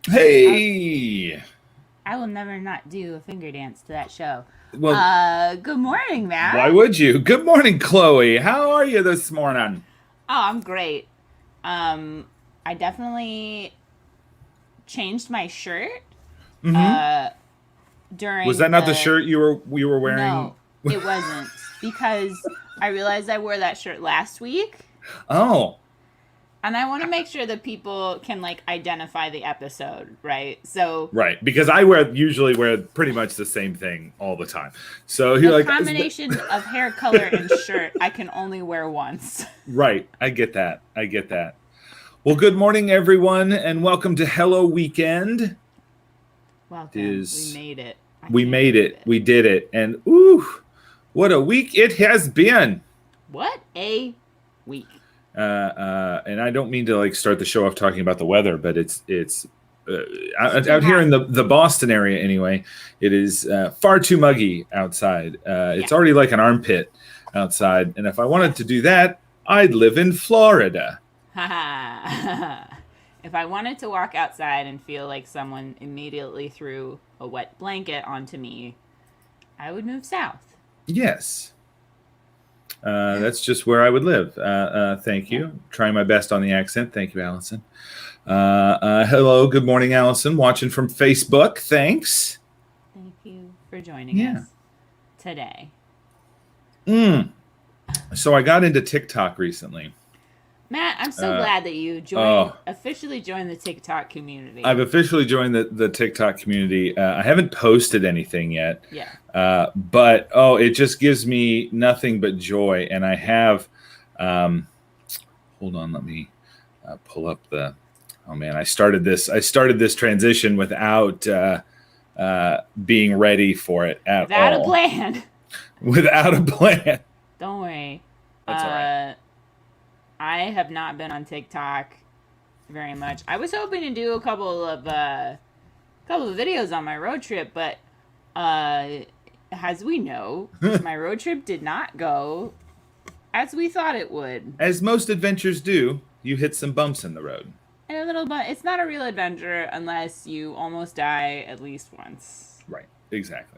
Hey. I will never not do a finger dance to that show. Well, Good morning, Matt. why would you? Good morning, Chloe. How are you this morning? Oh, I'm great. I definitely changed my shirt Mm-hmm. uh Was during that not the the shirt you were wearing? no, it wasn't because I realized I wore that shirt last week Oh, and I want to make sure that people can like identify the episode, right? So right. Because I usually wear pretty much the same thing all the time. So the you're like, combination of hair color and shirt I can only wear once. right. I get that. I get that. Well, good morning, everyone, and welcome to Hello Weekend. Welcome. We Is made it. I We can't made believe it. it. We did it. And ooh, what a week it has been. What a week. And I don't mean to like start the show off talking about the weather, but it's Too out here hot. in the Boston area anyway. It is far too muggy outside. Yeah. It's already like an armpit outside, and if I wanted to do that, I'd live in Florida. If I wanted to walk outside and feel like someone immediately threw a wet blanket onto me, I would move south. Yes, that's just where I would live. Thank Yeah. you. Trying my best on the accent. Thank you, Allison. Hello, good morning, Allison. Watching from Facebook. Thanks. Thank you for joining Yeah. us today. So I got into TikTok recently. Matt, I'm so glad that you officially joined the TikTok community. I've officially joined the TikTok community. I haven't posted anything yet. Yeah. But it just gives me nothing but joy. And I have, hold on, let me pull up the. Oh man, I started this transition without being ready for it at Without all. a plan. Without a plan. Don't worry. That's all right. I have not been on TikTok very much. I was hoping to do a couple of videos on my road trip, but as we know, my road trip did not go as we thought it would. As most adventures do, you hit some bumps in the road. And a little bit. It's not a real adventure unless you almost die at least once. Right. Exactly.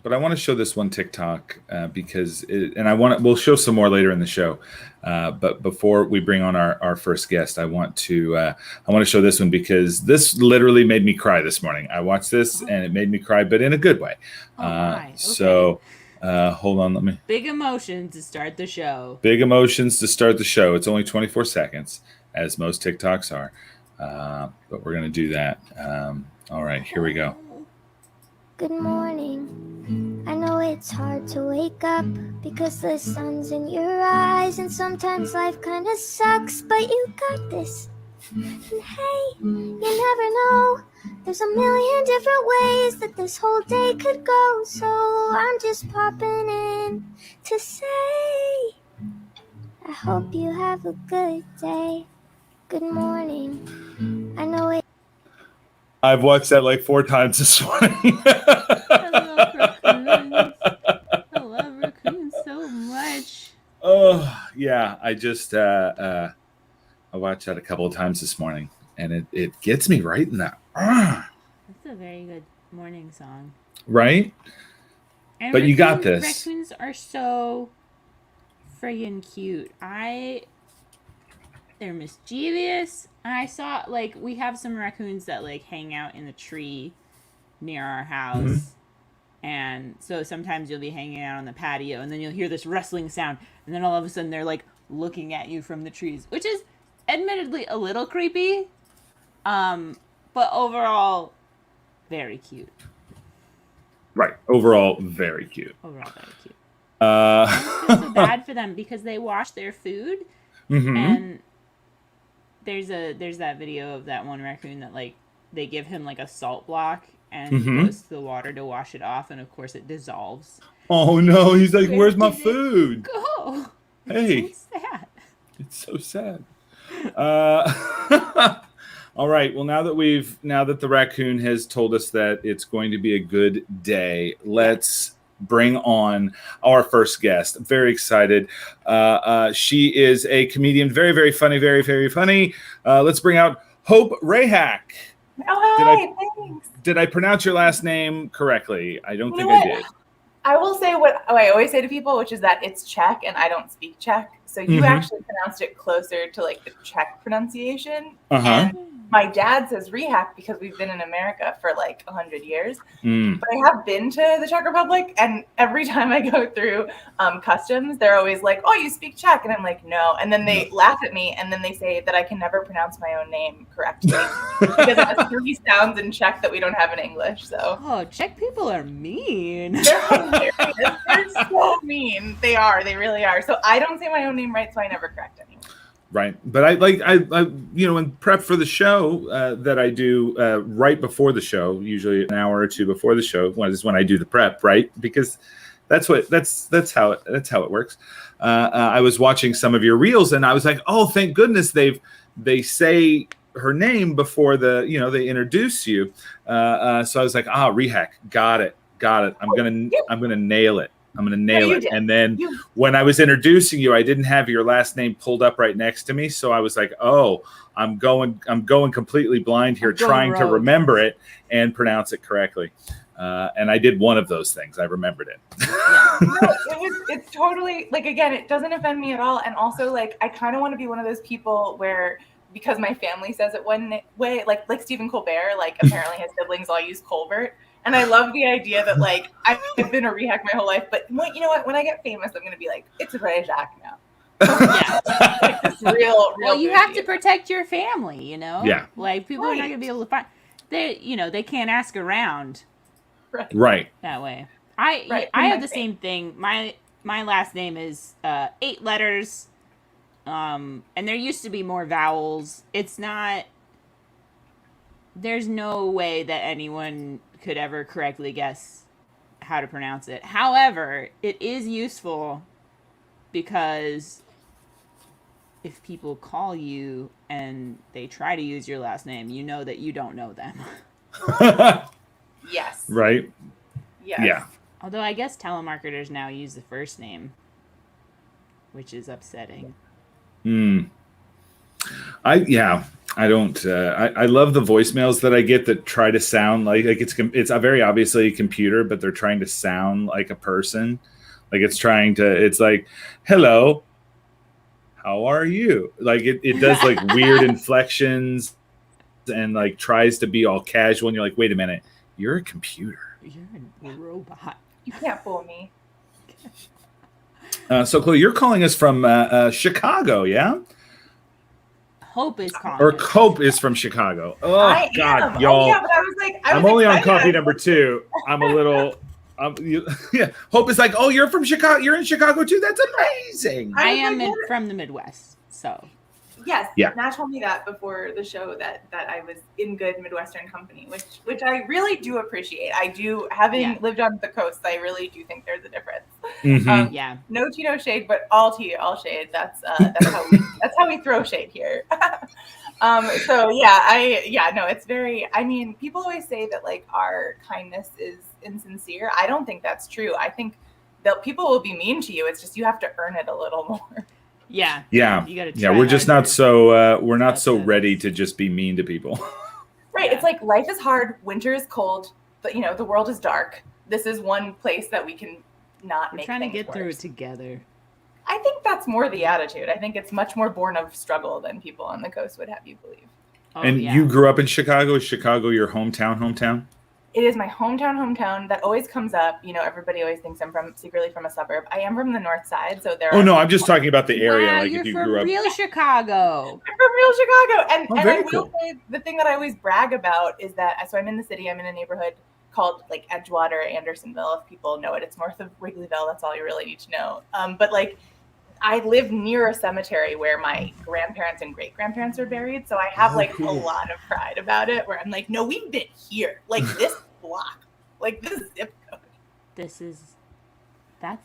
But I want to show this one TikTok because, we'll show some more later in the show. But before we bring on our first guest, I want to show this one because this literally made me cry this morning. I watched this and it made me cry, but in a good way. Okay. So hold on, let me. Big emotions to start the show. Big emotions to start the show. It's only 24 seconds, as most TikToks are. But we're going to do that. All right, here we go. Good morning. I know it's hard to wake up because the sun's in your eyes and sometimes life kinda sucks, but you got this. And hey, you never know. There's a million different ways that this whole day could go, so I'm just popping in to say I hope you have a good day. Good morning. I know it. I've watched that like 4 times this morning. I love raccoons so much. Oh yeah, I just I watched that a couple of times this morning, and it gets me right in that. That's a very good morning song. Right? And but you got this. Raccoons are so friggin' cute. They're mischievous. I saw we have some raccoons that hang out in the tree near our house. Mm-hmm. And so sometimes you'll be hanging out on the patio and then you'll hear this rustling sound and then all of a sudden they're looking at you from the trees, which is admittedly a little creepy. But overall very cute. Right. Overall very cute. I feel so bad for them because they wash their food. Mm-hmm. And there's that video of that one raccoon that they give him a salt block and he goes to the water to wash it off, and of course it dissolves. Oh no, he's like, where's my food? Go. Hey. It's so sad. It's so sad. All right. Well, now that the raccoon has told us that it's going to be a good day, let's bring on our first guest. Very excited. She is a comedian, very, very funny, very, very funny. Let's bring out Hope Rehak. Oh, hi, thanks. Did I pronounce your last name correctly? I don't think I did. I will say what I always say to people, which is that it's Czech and I don't speak Czech. So you actually pronounced it closer to like the Czech pronunciation. And my dad says Rehak because we've been in America for like 100 years. But I have been to the Czech Republic, and every time I go through customs, they're always like, "Oh, you speak Czech," and I'm like, "No." And then they laugh at me, and then they say that I can never pronounce my own name correctly because it has 3 sounds in Czech that we don't have in English. So Czech people are mean. They're hilarious. They're so mean. They are. They really are. So I don't say my own name right, so I never correct anyone. Right. But I in prep for the show that I do right before the show, usually an hour or two before the show, is when I do the prep, right? Because that's how it works. I was watching some of your reels and I was like, oh, thank goodness they say her name before they introduce you. So I was like, Rehak, got it. I'm gonna nail it. I'm going to nail it. And then when I was introducing you, I didn't have your last name pulled up right next to me. So I was like, I'm going completely blind here, trying to remember it and pronounce it correctly. And I did one of those things. I remembered it. It's totally like, again, it doesn't offend me at all. And also like, I kind of want to be one of those people where, because my family says it one way, like Stephen Colbert, like apparently his siblings all use Colbert. And I love the idea that like I've been a Rehak my whole life, but you know what? When I get famous, I'm going to be like, it's Rehak now. Like this real. Well, you have to protect your family, you know. Yeah. Like people are not going to be able to find. They can't ask around. Right. That way. I have the same thing. My last name is 8 letters, and there used to be more vowels. It's not. There's no way that anyone could ever correctly guess how to pronounce it. However, it is useful because if people call you and they try to use your last name, you know that you don't know them. Yes. Right? Yes. Yeah. Although I guess telemarketers now use the first name, which is upsetting. I don't. I love the voicemails that I get that try to sound like it's a very obviously a computer, but they're trying to sound like a person. Like it's like, hello, how are you? Like it does like weird inflections and like tries to be all casual. And you're like, wait a minute, you're a computer. You're a robot. You can't fool me. So Chloe, you're calling us from Chicago, yeah? Hope is calling. Or Hope is from Chicago. Oh God, y'all! Oh, yeah, but I was like, I'm only on coffee number 2. I'm a little. Hope is like, oh, you're from Chicago. You're in Chicago too. That's amazing. I am from the Midwest, so. Yes. Yeah. Matt told me that before the show that I was in good Midwestern company, which I really do appreciate. I do, having lived on the coast, I really do think there's a difference. No tea, no shade, but all tea, all shade. That's how we throw shade here. It's very. I mean, people always say that like our kindness is insincere. I don't think that's true. I think that people will be mean to you. It's just you have to earn it a little more. Yeah. You gotta try we're just not so we're not so ready to just be mean to people. Right. It's like life is hard, winter is cold, but the world is dark. This is one place that we can not make. We're trying to get worse. through it together. I think that's more the attitude. I think it's much more born of struggle than people on the coast would have you believe. You grew up in Chicago? Is Chicago your hometown? It is my hometown. That always comes up. Everybody always thinks I'm secretly from a suburb. I am from the north side, so there. Oh no, I'm just talking about the area. Wow, like you're if you from grew up. real Chicago. I'm from real Chicago, and I will cool. say the thing that I always brag about is that so I'm in the city. I'm in a neighborhood called like Edgewater, Andersonville. If people know it, it's north of Wrigleyville. That's all you really need to know. But like, I live near a cemetery where my grandparents and great grandparents are buried, so I have a lot of pride about it. Where I'm like, no, we've been here, like this block. Like this zip code. That's it.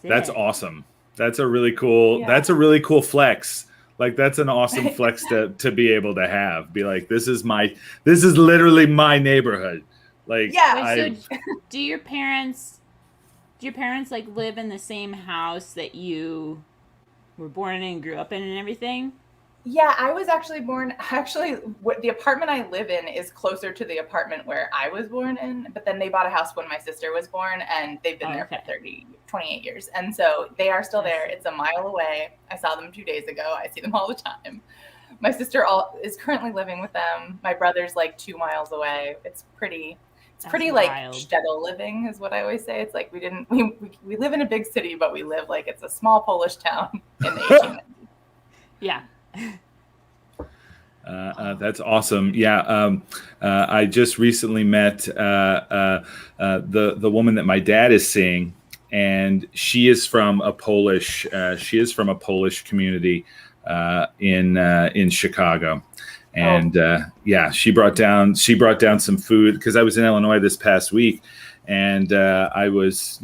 That's awesome. That's a really cool. Yeah. That's a really cool flex. Like that's an awesome flex to be able to have. Be like, this is literally my neighborhood. Like, so do your parents like live in the same house that you were born in and grew up in and everything? Yeah, I was actually born. Actually, the apartment I live in is closer to the apartment where I was born in. But then they bought a house when my sister was born, and they've been there for 28 years. And so they are still there. It's a mile away. I saw them 2 days ago. I see them all the time. My sister is currently living with them. My brother's like 2 miles away. It's pretty like shtetl living is what I always say. It's like we live in a big city, but we live like it's a small Polish town in the 1890s. Yeah. That's awesome. Yeah, I just recently met the woman that my dad is seeing, and she is from a Polish community in Chicago, and yeah, she brought down some food because I was in Illinois this past week, and I was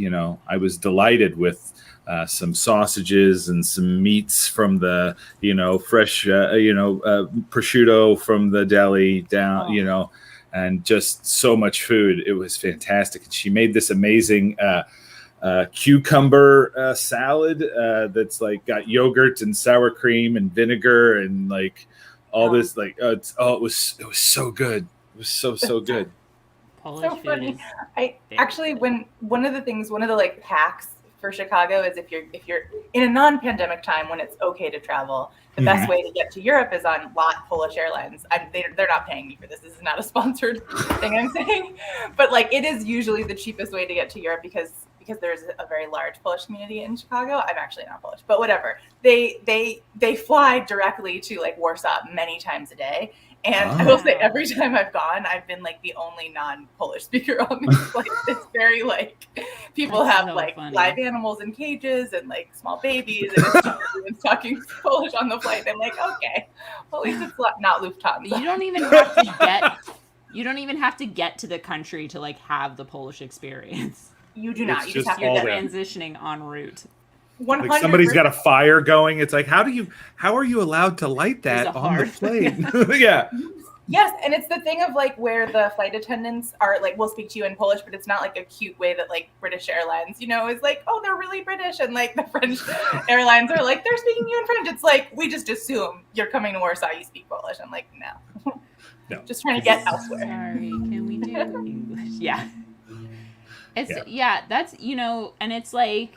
delighted with some sausages and some meats from the fresh prosciutto from the deli down and just so much food. It was fantastic. And she made this amazing cucumber salad that's like got yogurt and sour cream and vinegar and like all this like it was so good. It was so good. Polish so funny. I actually one of the like hacks for Chicago is if you're in a non-pandemic time when it's okay to travel, the best way to get to Europe is on Polish Airlines. They're not paying me for this. This is not a sponsored thing I'm saying, but like it is usually the cheapest way to get to Europe because there's a very large Polish community in Chicago. I'm actually not Polish, but whatever. They fly directly to like Warsaw many times a day. And I will say every time I've gone, I've been like the only non-Polish speaker on these flights. It's very like people have so like live animals in cages and like small babies, and everyone's talking Polish on the flight. I'm like, okay, well, at least it's not Lufthansa. You don't even have to get to the country to like have the Polish experience. You do not. It's you just have to get transitioning en route. 100%. Like somebody's got a fire going. It's like, how are you allowed to light that on the plane? Yeah. Yes, and it's the thing of like where the flight attendants are like, will speak to you in Polish, but it's not like a cute way that like British Airlines, is like, oh, they're really British, and like the French airlines are like, they're speaking to you in French. It's like we just assume you're coming to Warsaw, you speak Polish. I'm like, no. Just trying to get elsewhere. Sorry, can we do English? Yeah. That's and it's like.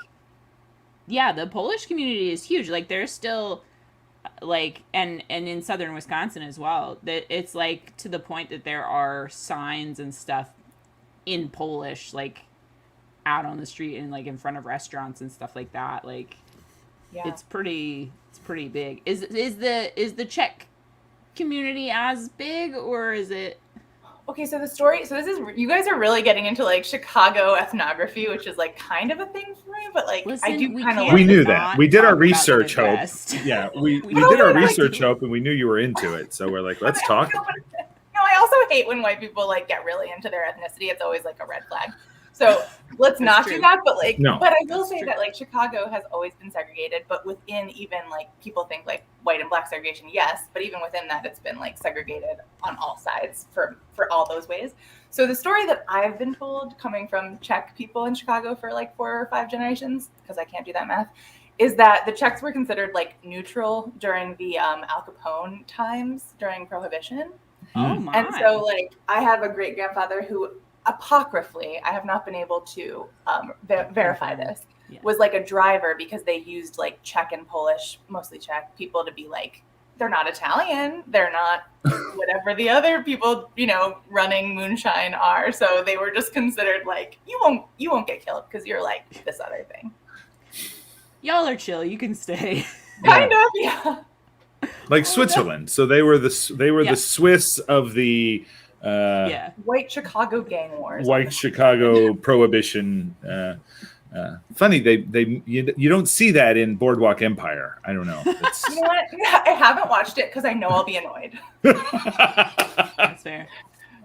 Yeah, the Polish community is huge. Like, there's still, like, and in southern Wisconsin as well, that it's, like, to the point that there are signs and stuff in Polish, like, out on the street and, like, in front of restaurants and stuff like that. Like, it's pretty big. Is the Czech community as big, or is it... Okay, so you guys are really getting into like Chicago ethnography, which is like kind of a thing for me, but like I do kind of. We knew that. We did our research, Hope. Yeah, we did our research, Hope, and we knew you were into it. So we're like, let's talk. No, I also hate when white people like get really into their ethnicity. It's always like a red flag. So let's not do that. But like, but I will say that like Chicago has always been segregated, but within even like people think like white and black segregation, yes, but even within that, it's been like segregated on all sides for all those ways. So the story that I've been told coming from Czech people in Chicago for like 4 or 5 generations, because I can't do that math, is that the Czechs were considered like neutral during the Al Capone times during Prohibition. Oh my. And so like I have a great grandfather who apocryphally, I have not been able to verify this, was like a driver because they used like Czech and Polish, mostly Czech people to be like, they're not Italian, they're not whatever the other people, running moonshine are. So they were just considered like, you won't get killed because you're like this other thing. Y'all are chill, you can stay. Kind of, yeah. Like Switzerland. So they were the Swiss of the White Chicago gang wars. White Chicago prohibition. Funny, you don't see that in Boardwalk Empire. I don't know. You know what? I haven't watched it because I know I'll be annoyed. That's fair.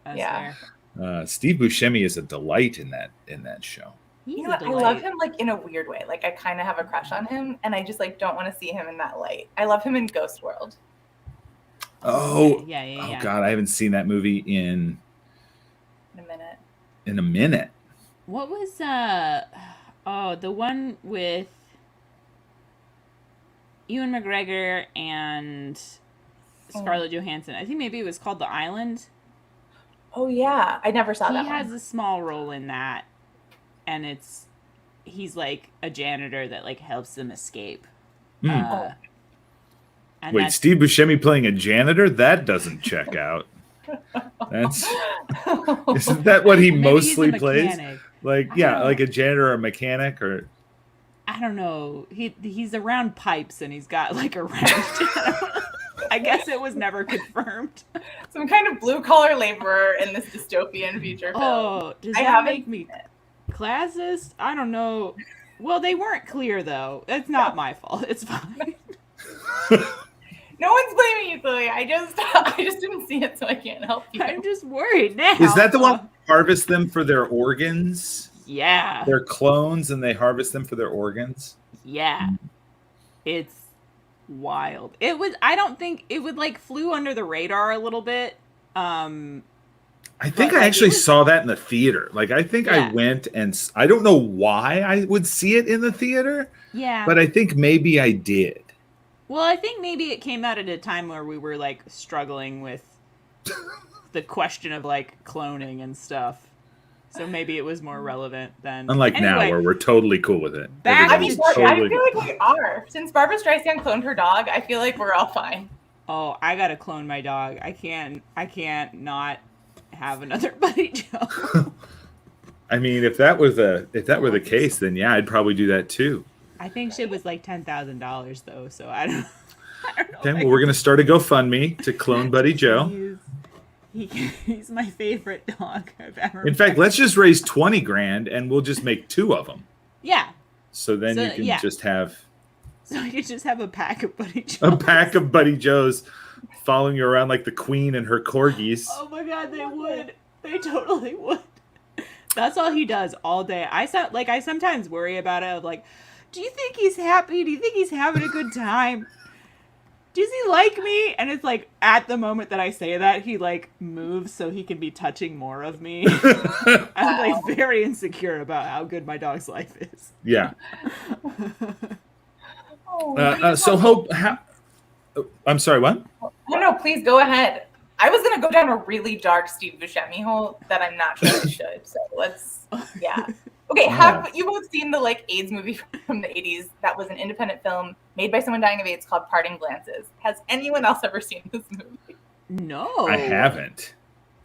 That's fair. Steve Buscemi is a delight in that show. I love him like in a weird way. Like I kind of have a crush on him, and I just like don't want to see him in that light. I love him in Ghost World. Oh, oh God, I haven't seen that movie in a minute. What was the one with Ewan McGregor and Scarlett Johansson. I think maybe it was called The Island. Oh yeah, I never saw that. He has a small role in that, and he's like a janitor that like helps them escape. And Wait, Steve Buscemi playing a janitor? That doesn't check out. Isn't that what he mostly plays? Like like a janitor or a mechanic or. I don't know. He's around pipes and he's got like a wrench. I guess it was never confirmed. Some kind of blue collar laborer in this dystopian future film. Oh, does that make me classist? I don't know. Well, they weren't clear though. It's not my fault. It's fine. No one's blaming you, Chloe. I just didn't see it, so I can't help you. I'm just worried now. Is that the one who harvest them for their organs? Yeah. They're clones and they harvest them for their organs? Yeah. It's wild. I don't think it would like flew under the radar a little bit. I think I actually saw that in the theater. Like, I think I went and I don't know why I would see it in the theater. Yeah. But I think maybe I did. Well, I think maybe it came out at a time where we were like struggling with the question of like cloning and stuff. So maybe it was more relevant then. Unlike now, where we're totally cool with it. I feel like we are. Since Barbara Streisand cloned her dog, I feel like we're all fine. Oh, I gotta clone my dog. I can't not have another Buddy Joe. I mean, if that were the case, then yeah, I'd probably do that too. I think shit was like $10,000 though, so I don't know. Okay, well, we're gonna start a GoFundMe to clone Buddy Joe. He's my favorite dog I've ever met. In fact, let's just raise 20 grand and we'll just make 2 of them. Yeah. So then you can just have. So I could just have a pack of Buddy Joes. A pack of Buddy Joes following you around like the queen and her corgis. Oh my god, they would. They totally would. That's all he does all day. I sometimes worry about it of like, do you think he's happy? Do you think he's having a good time? Does he like me? And it's like, at the moment that I say that, he like moves so he can be touching more of me. I'm like very insecure about how good my dog's life is. Yeah. So Hope, I'm sorry, what? Oh no, please go ahead. I was gonna go down a really dark Steve Buscemi hole that I'm not sure I should. So Okay, have you both seen the like AIDS movie from the 80s that was an independent film made by someone dying of AIDS called Parting Glances? Has anyone else ever seen this movie? No. I haven't.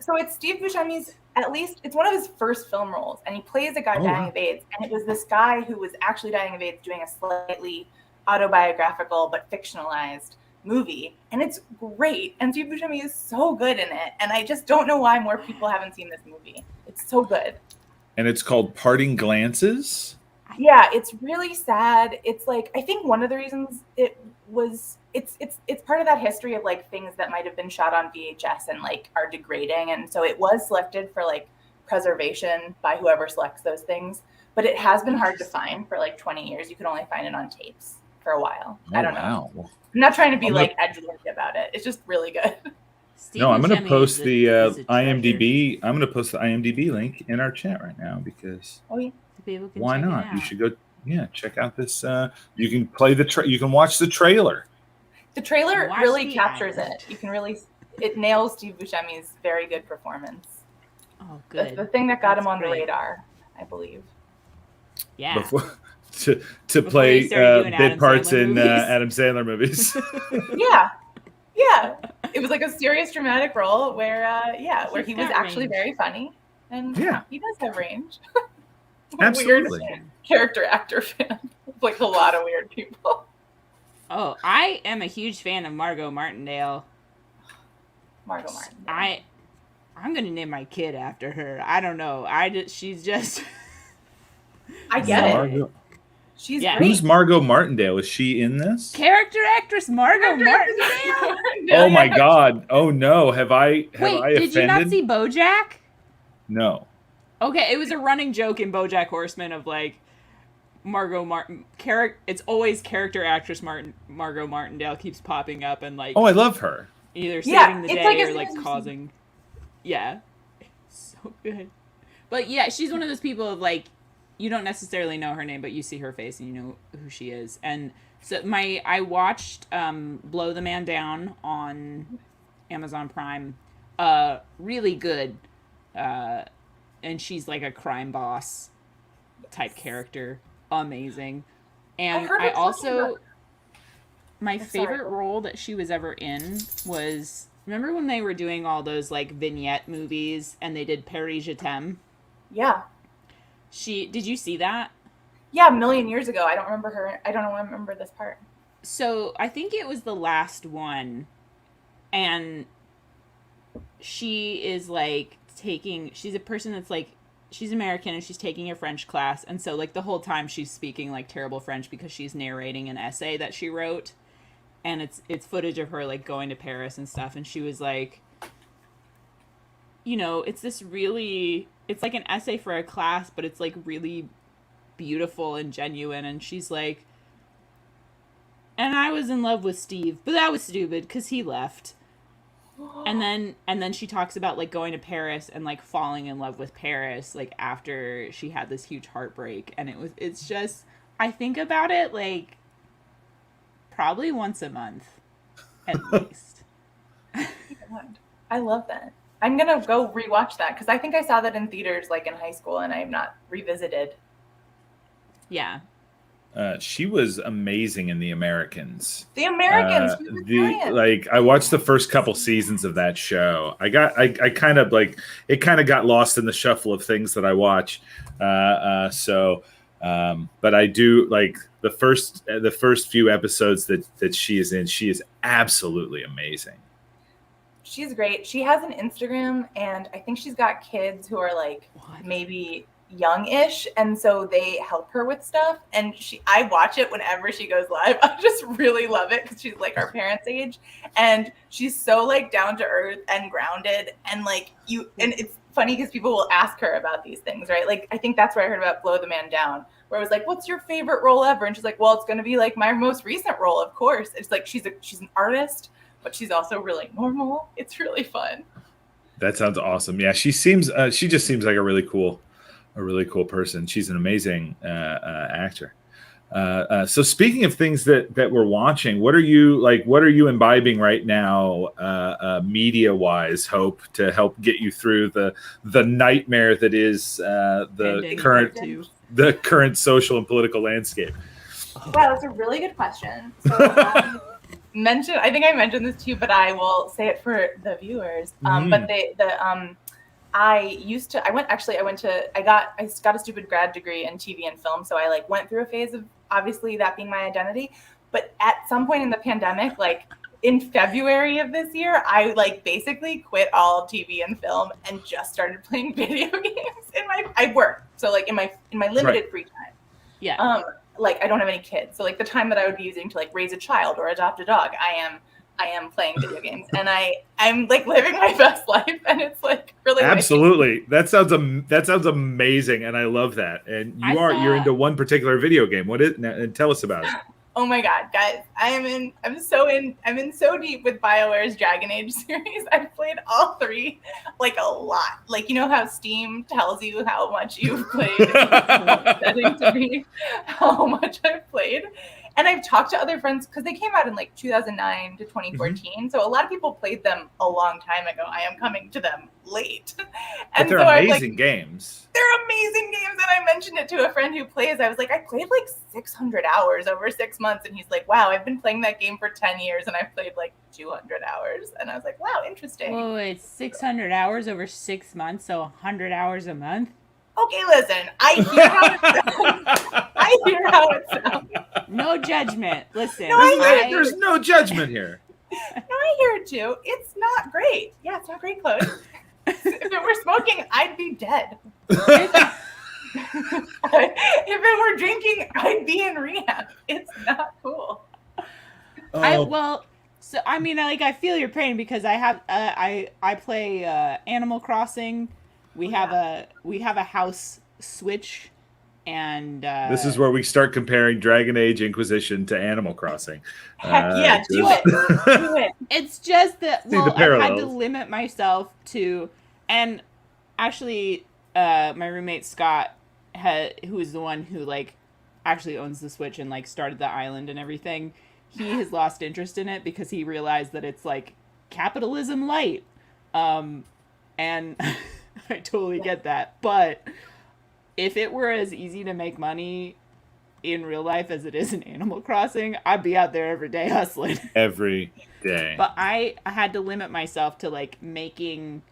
So it's Steve Buscemi's, it's one of his first film roles, and he plays a guy dying of AIDS, and it was this guy who was actually dying of AIDS doing a slightly autobiographical but fictionalized movie, and it's great, and Steve Buscemi is so good in it, and I just don't know why more people haven't seen this movie. It's so good. And it's called Parting Glances? Yeah, it's really sad. It's like, I think one of the reasons it's part of that history of like things that might have been shot on VHS and like are degrading, and so it was selected for like preservation by whoever selects those things, but it has been hard to find for like 20 years. You can only find it on tapes for a while. I don't know. I'm not trying to be like edgelord about it. It's just really good. I'm going to post the IMDb. I'm going to post the IMDb link in our chat right now because why not? You should go, check out this. You can play you can watch the trailer. The trailer really captures it. You can really, it nails Steve Buscemi's very good performance. Oh, good. The thing that got him on the radar, I believe. Yeah. To play bit parts in Adam Sandler movies. Yeah. It was like a serious dramatic role where he was actually very funny, and he does have range. Absolutely. Weird character actor fan, like a lot of weird people. Oh, I am a huge fan of Margot Martindale. I'm gonna name my kid after her. I don't know. She's just. I get it. She's great. Who's Margot Martindale? Is she in this? Character actress Margot Martindale. Oh my God! Oh no! Have I offended? Did you not see BoJack? No. Okay, it was a running joke in BoJack Horseman of like Margot Martin. It's always character actress Margot Martindale keeps popping up and like. Oh, I love her. Either saving the day or like causing. Yeah, it's so good. But yeah, she's one of those people of like. you don't necessarily know her name, but you see her face and you know who she is. And so I watched Blow the Man Down on Amazon Prime. Really good. And she's like a crime boss type character. Amazing. And I also, my favorite role that she was ever in was, remember when they were doing all those like vignette movies and they did Paris Je t'aime? Yeah. Did you see that? Yeah, a million years ago. I don't remember her. I don't remember this part. So I think it was the last one. And she is like she's a person that's like, she's American and she's taking a French class. And so like the whole time she's speaking like terrible French because she's narrating an essay that she wrote. And it's footage of her like going to Paris and stuff. And she was like, you know, it's like an essay for a class, but it's like really beautiful and genuine. And she's like, and I was in love with Steve, but that was stupid because he left. And then she talks about like going to Paris and like falling in love with Paris like after she had this huge heartbreak. And it's just, I think about it like probably once a month at least. God, I love that. I'm gonna go rewatch that because I think I saw that in theaters like in high school and I have not revisited. Yeah. She was amazing in The Americans. The Americans. Like I watched the first couple seasons of that show. I kind of like it kind of got lost in the shuffle of things that I watch. But I do like the first few episodes that she is in. She is absolutely amazing. She's great. She has an Instagram, and I think she's got kids who are like maybe young-ish, and so they help her with stuff. And I watch it whenever she goes live. I just really love it because she's like our parents' age, and she's so like down to earth and grounded. And like and it's funny because people will ask her about these things, right? Like I think that's where I heard about Blow the Man Down, where I was like, "What's your favorite role ever?" And she's like, "Well, it's going to be like my most recent role, of course." It's like she's an artist, but she's also really normal. It's really fun. That sounds awesome. Yeah, she just seems like a really cool person. She's an amazing actor. So speaking of things that we're watching, what are you imbibing right now, media wise, Hope, to help get you through the nightmare that is the current social and political landscape? Wow, that's a really good question. So I think I mentioned this to you, but I will say it for the viewers. But I got a stupid grad degree in TV and film. So I like went through a phase of obviously that being my identity. But at some point in the pandemic, like in February of this year, I like basically quit all of TV and film and just started playing video games I work. So like in my limited free time. Yeah. Like I don't have any kids. So like the time that I would be using to like raise a child or adopt a dog, I am playing video games, and I'm like living my best life, and it's like really absolutely amazing. That sounds amazing, and I love that. And you're into one particular video game. What is? And tell us about it. Oh my God, guys! I'm so deep with BioWare's Dragon Age series. I've played all three, like a lot. Like you know how Steam tells you how much you've played, setting to be how much I've played. And I've talked to other friends because they came out in like 2009 to 2014. Mm-hmm. So a lot of people played them a long time ago. I am coming to them late. And they're amazing games. They're amazing games. And I mentioned it to a friend who plays. I was like, I played like 600 hours over 6 months. And he's like, wow, I've been playing that game for 10 years and I've played like 200 hours. And I was like, wow, interesting. Oh, it's 600 hours over 6 months. So 100 hours a month. Okay, listen, I hear how it sounds. No judgment. Listen. There's no judgment here. No, I hear it too. It's not great. Yeah, it's not great, Chloe. If it were smoking, I'd be dead. If it were drinking, I'd be in rehab. It's not cool. I feel your pain because I have I play Animal Crossing. We have a house Switch, and this is where we start comparing Dragon Age Inquisition to Animal Crossing. Heck yeah, do it. It's just that I've had to limit myself to, and actually, my roommate Scott who is the one who like actually owns the Switch and like started the island and everything, he has lost interest in it because he realized that it's like capitalism light. And I totally get that. But if it were as easy to make money in real life as it is in Animal Crossing, I'd be out there every day hustling. Every day. But I had to limit myself to like making,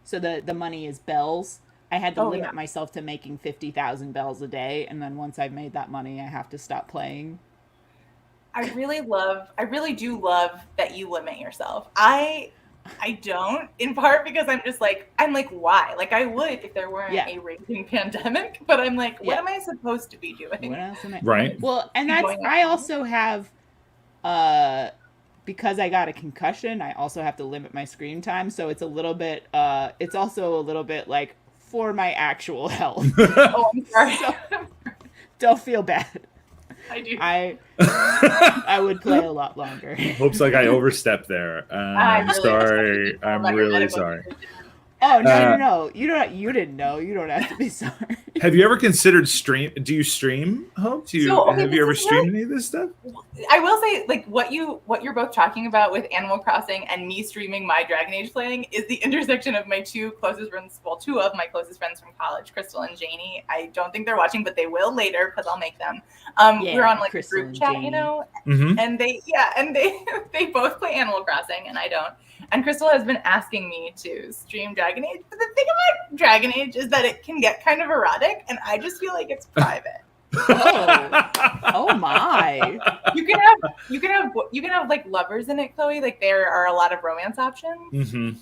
so the money is bells. I had to limit myself to making 50,000 bells a day, and then once I've made that money, I have to stop playing. I really do love that you limit yourself. I don't, in part because I'm like, why? Like, I would if there weren't a raging pandemic, but I'm like, what am I supposed to be doing? What else am I? Right. Well, and I also have, because I got a concussion, I also have to limit my screen time. So it's a little bit, it's also a little bit like for my actual health. Oh, I'm sorry. So, don't feel bad. I do. I would play a lot longer. Hope's like, I overstepped there. I'm sorry. I'm really sorry. Oh, no. You didn't know. You don't have to be sorry. Have you ever considered do you stream, Hope? Have you ever streamed any of this stuff? I will say, like, what you're both talking about with Animal Crossing and me streaming my Dragon Age playing is the intersection of my two of my closest friends from college, Crystal and Janie. I don't think they're watching, but they will later because I'll make them. We're on like Crystal a group chat, Janie. you know, Mm-hmm. and they both play Animal Crossing and I don't. And Crystal has been asking me to stream Dragon Age. But the thing about Dragon Age is that it can get kind of erotic, and I just feel like it's private. Oh my! You can have like lovers in it, Chloe. Like there are a lot of romance options. Mm-hmm.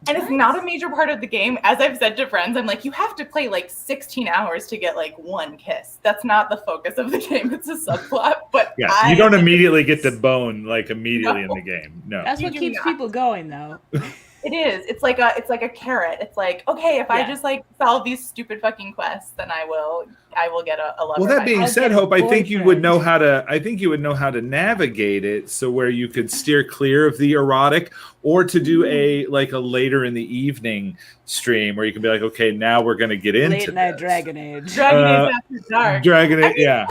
And it's not a major part of the game. As I've said to friends, I'm like, you have to play like 16 hours to get like one kiss. That's not the focus of the game. It's a subplot. But yeah, you don't immediately get the bone like immediately in the game. No, that's what keeps people going, though. It is. It's like a carrot. It's like, okay, if I just like solve these stupid fucking quests, then I will get a lover. Well, that being said, Hope, I think you would know how to navigate it so where you could steer clear of the erotic, or to do a later in the evening stream where you can be like, okay, now we're going to get into late night Dragon Age. Dragon Age After Dark. Dragon Age, yeah.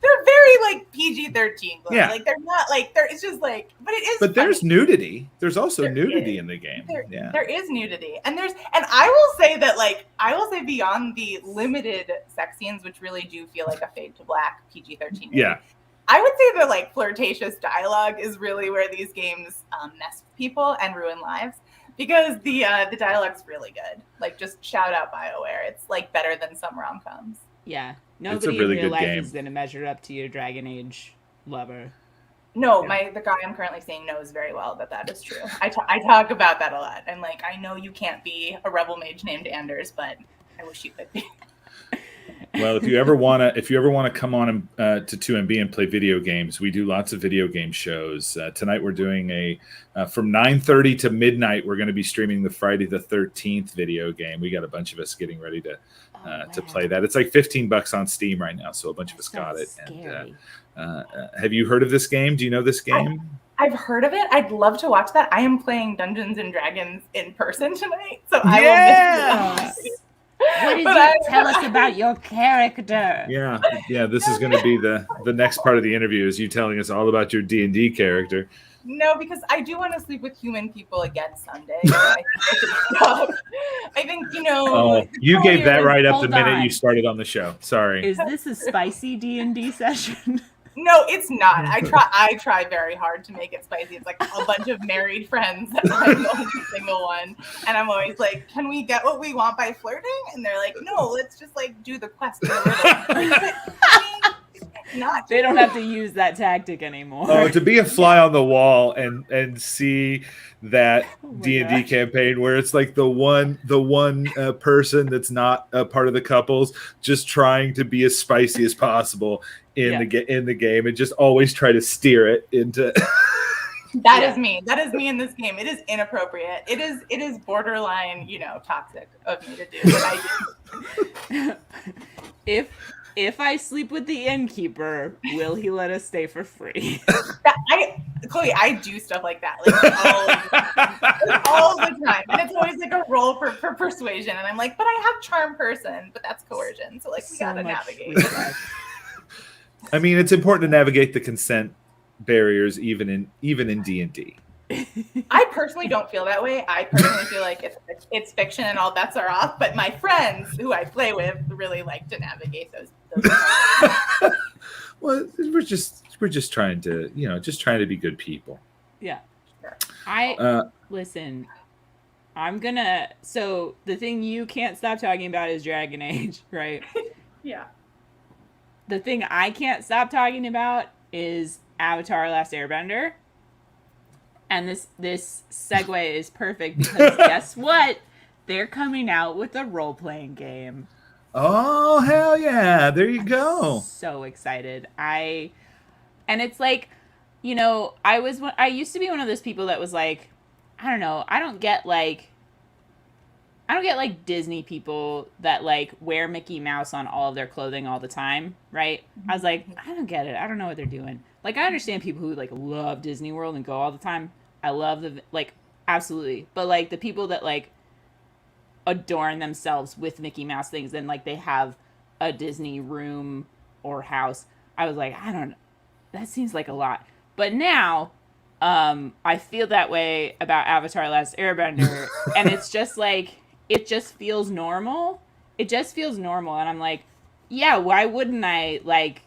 They're very like PG-13. Yeah. Like they're not like it's just like, but it is. But there's nudity. There's also nudity in the game. There is nudity, and I will say that beyond the limited sex scenes, which really do feel like a fade to black PG-13. Yeah. I would say the like flirtatious dialogue is really where these games mess with people and ruin lives, because the dialogue's really good. Like, just shout out BioWare. It's like better than some rom-coms. Yeah. Nobody really in real good life game. is going to measure up to your Dragon Age lover. No, the guy I'm currently seeing knows very well that is true. I talk about that a lot. I'm like, I know you can't be a rebel mage named Anders, but I wish you could be. Well, if you ever want to come on to 2MB and play video games, we do lots of video game shows. Tonight we're doing from 9:30 to midnight. We're going to be streaming the Friday the 13th video game. We got a bunch of us getting ready to play that. It's like $15 on Steam right now, so a bunch of us got it. Scary. And have you heard of this game? Do you know this game? I've heard of it. I'd love to watch that. I am playing Dungeons and Dragons in person tonight, so I will miss it. What did you tell us about your character? Yeah. This is going to be the next part of the interview, is you telling us all about your D&D character. No, because I do want to sleep with human people again someday. I think you gave that right up the Hold minute on. you started on the show. Sorry. Is this a spicy D&D session? No, it's not. I try very hard to make it spicy. It's like a bunch of married friends, and I'm the only single one. And I'm always like, can we get what we want by flirting? And they're like, no, let's just like do the quest. They don't have to use that tactic anymore. Oh, to be a fly on the wall and see that D&D gosh. campaign where it's like the one person that's not a part of the couples just trying to be as spicy as possible in the game, and just always try to steer it into. That is me. That is me in this game. It is inappropriate. It is borderline, toxic of me to do what I do. If I sleep with the innkeeper, will he let us stay for free? Chloe, I do stuff like that, like all the time. And it's always like a role for persuasion. And I'm like, but I have charm person, but that's coercion. So like we gotta navigate. I mean, it's important to navigate the consent barriers even in D&D. I personally don't feel that way. I personally feel like it's fiction and all bets are off. But my friends who I play with really like to navigate those Well, we're just trying to, trying to be good people. Yeah. Sure. Listen, so the thing you can't stop talking about is Dragon Age, right? Yeah. The thing I can't stop talking about is Avatar: Last Airbender. And this segue is perfect because guess what? They're coming out with a role-playing game. Oh, hell yeah. There you go. So excited. And it's like, I used to be one of those people that was like, I don't know, I don't get like Disney people that like wear Mickey Mouse on all of their clothing all the time, right? I was like, I don't get it. I don't know what they're doing. Like, I understand people who like love Disney World and go all the time. I love absolutely. But like the people that like adorn themselves with Mickey Mouse things and like they have a Disney room or house, I was like, I don't know. That seems like a lot. But now, I feel that way about Avatar: Last Airbender, and it's just like, it just feels normal. It just feels normal, and I'm like, yeah, why wouldn't I like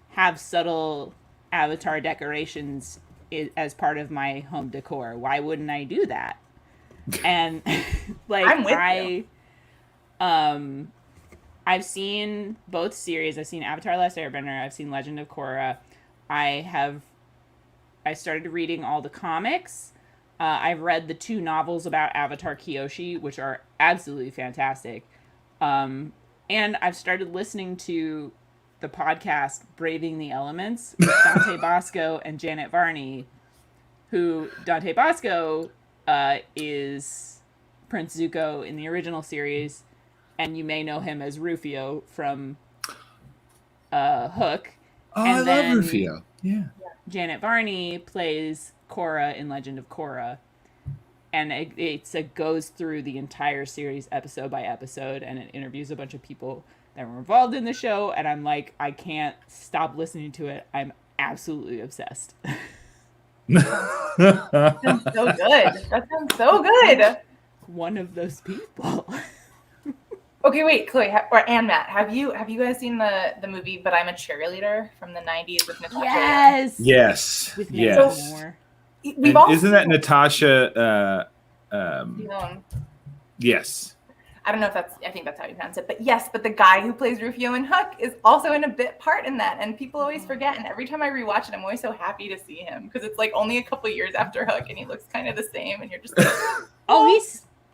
have subtle Avatar decorations as part of my home decor? Why wouldn't I do that? And like I'm with you. I've seen both series. I've seen Avatar: Last Airbender. I've seen Legend of Korra. I started reading all the comics. I've read the 2 novels about Avatar Kyoshi, which are absolutely fantastic. And I've started listening to the podcast Braving the Elements with Dante Bosco and Janet Varney, who Dante Bosco is Prince Zuko in the original series, and you may know him as Rufio from Hook. Oh, And I love Rufio. Yeah. Janet Varney plays Korra in Legend of Korra. And it goes through the entire series episode by episode, and it interviews a bunch of people that were involved in the show, and I'm like, I can't stop listening to it. I'm absolutely obsessed. That sounds so good. That sounds so good. One of those people. Okay, wait, Chloe and Matt, have you guys seen the movie But I'm a Cheerleader from the 90s with Natasha? Yes. Yes. With Yes. Moore. We've all Isn't that Natasha? Yes. I don't know if I think that's how you pronounce it, but yes, but the guy who plays Rufio in Hook is also in a bit part in that, and people always forget, and every time I rewatch it, I'm always so happy to see him, because it's like only a couple years after Hook, and he looks kind of the same, and you're just like, oh, he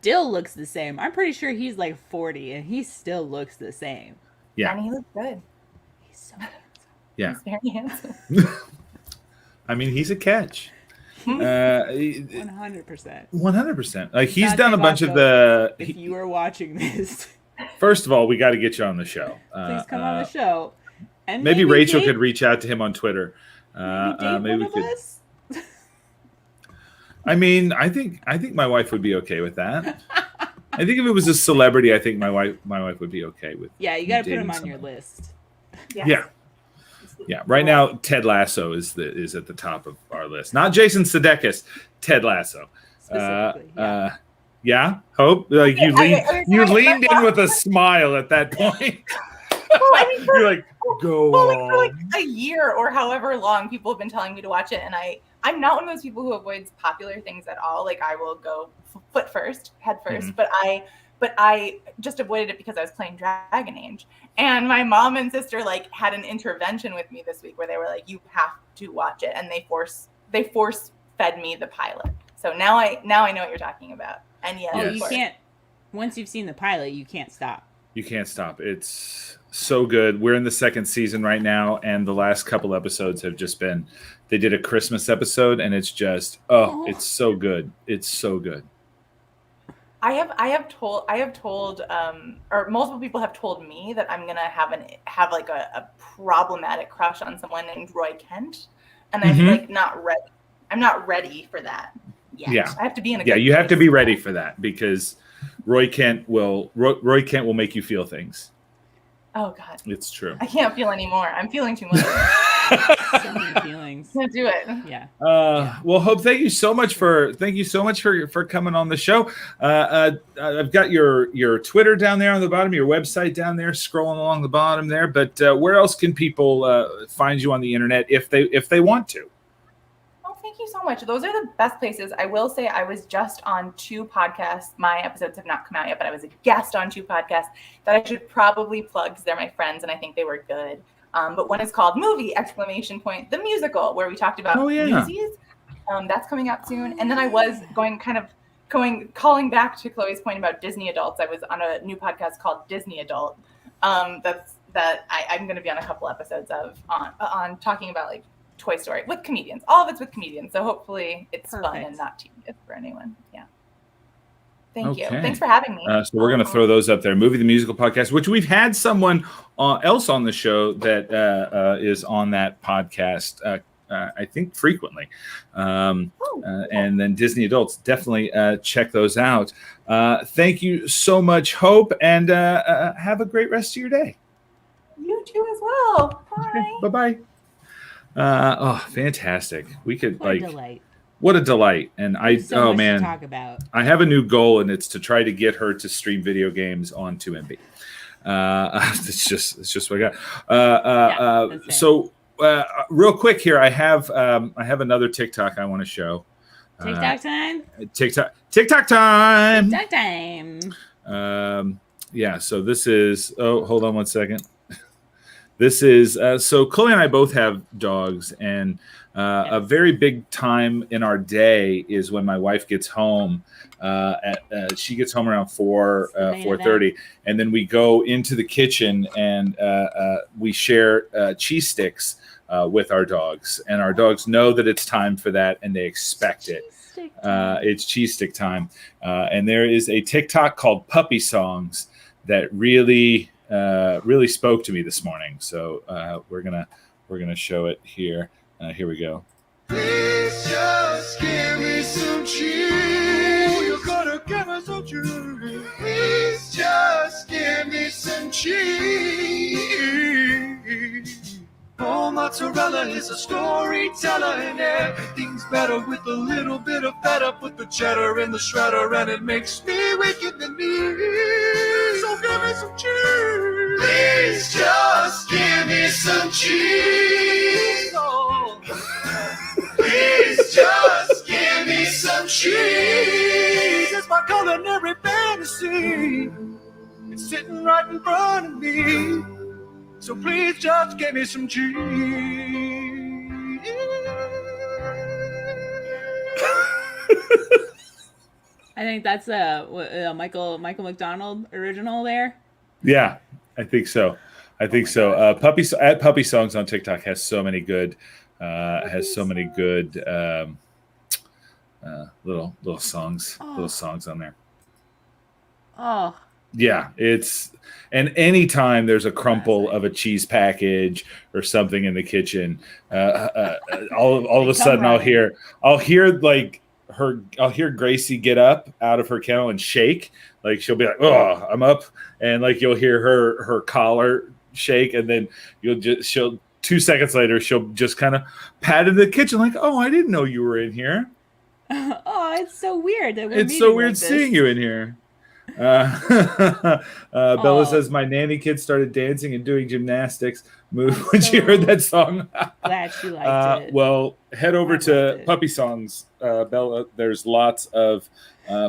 still looks the same. I'm pretty sure he's like 40, and he still looks the same. Yeah. And he looks good. He's so handsome. Yeah. He's very handsome. I mean, he's a catch. 100%. 100%. Like, he's Dante done a bunch of Bosco, if you are watching this, First of all, we got to get you on the show. please come on the show. And maybe Rachel date, could reach out to him on Twitter. maybe we could. Us. I mean, I think my wife would be okay with that. I think if it was a celebrity, I think my wife would be okay with. Yeah, you got to put dating him on someone. your list. Yeah. Yeah. Right now, Ted Lasso is at the top of our list. Not Jason Sudeikis, Ted Lasso. Specifically, yeah. Yeah. Hope like you leaned in with a smile at that point. Well, I mean, You're like, go for on. like a year or however long, people have been telling me to watch it, and I'm not one of those people who avoids popular things at all. Like, I will go head first, Mm-hmm. but I just avoided it because I was playing Dragon Age, and my mom and sister like had an intervention with me this week where they were like, you have to watch it, and they force fed me the pilot. So now I know what you're talking about. And yes, Oh, you can't. Once you've seen the pilot, you can't stop. You can't stop. It's so good. We're in the second season right now, and the last couple episodes have just been. They did a Christmas episode, and it's just it's so good. It's so good. I have told or multiple people have told me that I'm gonna have like a problematic crush on someone named Roy Kent, and I'm like not ready. I'm not ready for that yet. Yeah. I have to be in a Yeah, good you have to place be for ready that. for that, because Roy Kent will make you feel things. Oh God, It's true. I can't feel anymore. I'm feeling too much. So many feelings. Can't do it. Yeah. Well, Hope, thank you so much for coming on the show. I've got your Twitter down there on the bottom, your website down there, scrolling along the bottom there. But where else can people find you on the internet if they want to? Oh, thank you so much. Those are the best places. I will say I was just on 2 podcasts. My episodes have not come out yet, but I was a guest on 2 podcasts that I should probably plug because they're my friends and I think they were good. But one is called Movie! The Musical, where we talked about Newsies. That's coming out soon. And then I was calling back to Chloe's point about Disney adults. I was on a new podcast called Disney Adult. I'm going to be on a couple episodes of on talking about like Toy Story with comedians. All of it's with comedians. So hopefully it's fun and not tedious for anyone. Yeah. Thank you. Thanks for having me. So we're going to throw those up there. Movie the Musical podcast, which we've had someone else on the show that is on that podcast, I think frequently. And then Disney Adults, definitely check those out. Thank you so much, Hope, and have a great rest of your day. You too as well. Bye. Bye-bye. Fantastic. We could Delight. What a delight. And So much to talk about. I have a new goal, and it's to try to get her to stream video games on 2MB. It's just what I got. So real quick here, I have another TikTok I want to show. TikTok time. TikTok time. TikTok time. Yeah. So this is. Oh, hold on one second. This is so Chloe and I both have dogs, and a very big time in our day is when my wife gets home. She gets home around 4:30, and then we go into the kitchen and we share cheese sticks with our dogs, and our dogs know that it's time for that, and they expect it. It's cheese stick time, and there is a TikTok called Puppy Songs that really spoke to me this morning. So we're gonna show it here. Here we go. Please just give me some cheese. You're gonna give me some cheese. Please just give me some cheese. Oh, mozzarella is a storyteller, and everything's better with a little bit of feta. Put the cheddar in the shredder, and it makes me weak in the knees. So give me some cheese. Please just give me some cheese. Oh. Please just give me some cheese. It's my culinary fantasy. It's sitting right in front of me. So please just give me some cheese. I think that's a Michael McDonald original there. Yeah, I think so. Puppy Songs on TikTok has so many good little songs, little songs on there. Oh. Yeah, and anytime there's a crumple of a cheese package or something in the kitchen, all of a sudden I'll hear like I'll hear Gracie get up out of her kennel and shake. Like she'll be like, "Oh, I'm up," and like you'll hear her collar shake, and then she'll 2 seconds later she'll just kind of pat in the kitchen like, "Oh, I didn't know you were in here." Oh, it's so weird that it's so weird seeing you in here. Bella says my nanny kids started dancing and doing gymnastics when she heard that song. Glad she liked it. Well, head over to Puppy Songs, Bella. There's lots of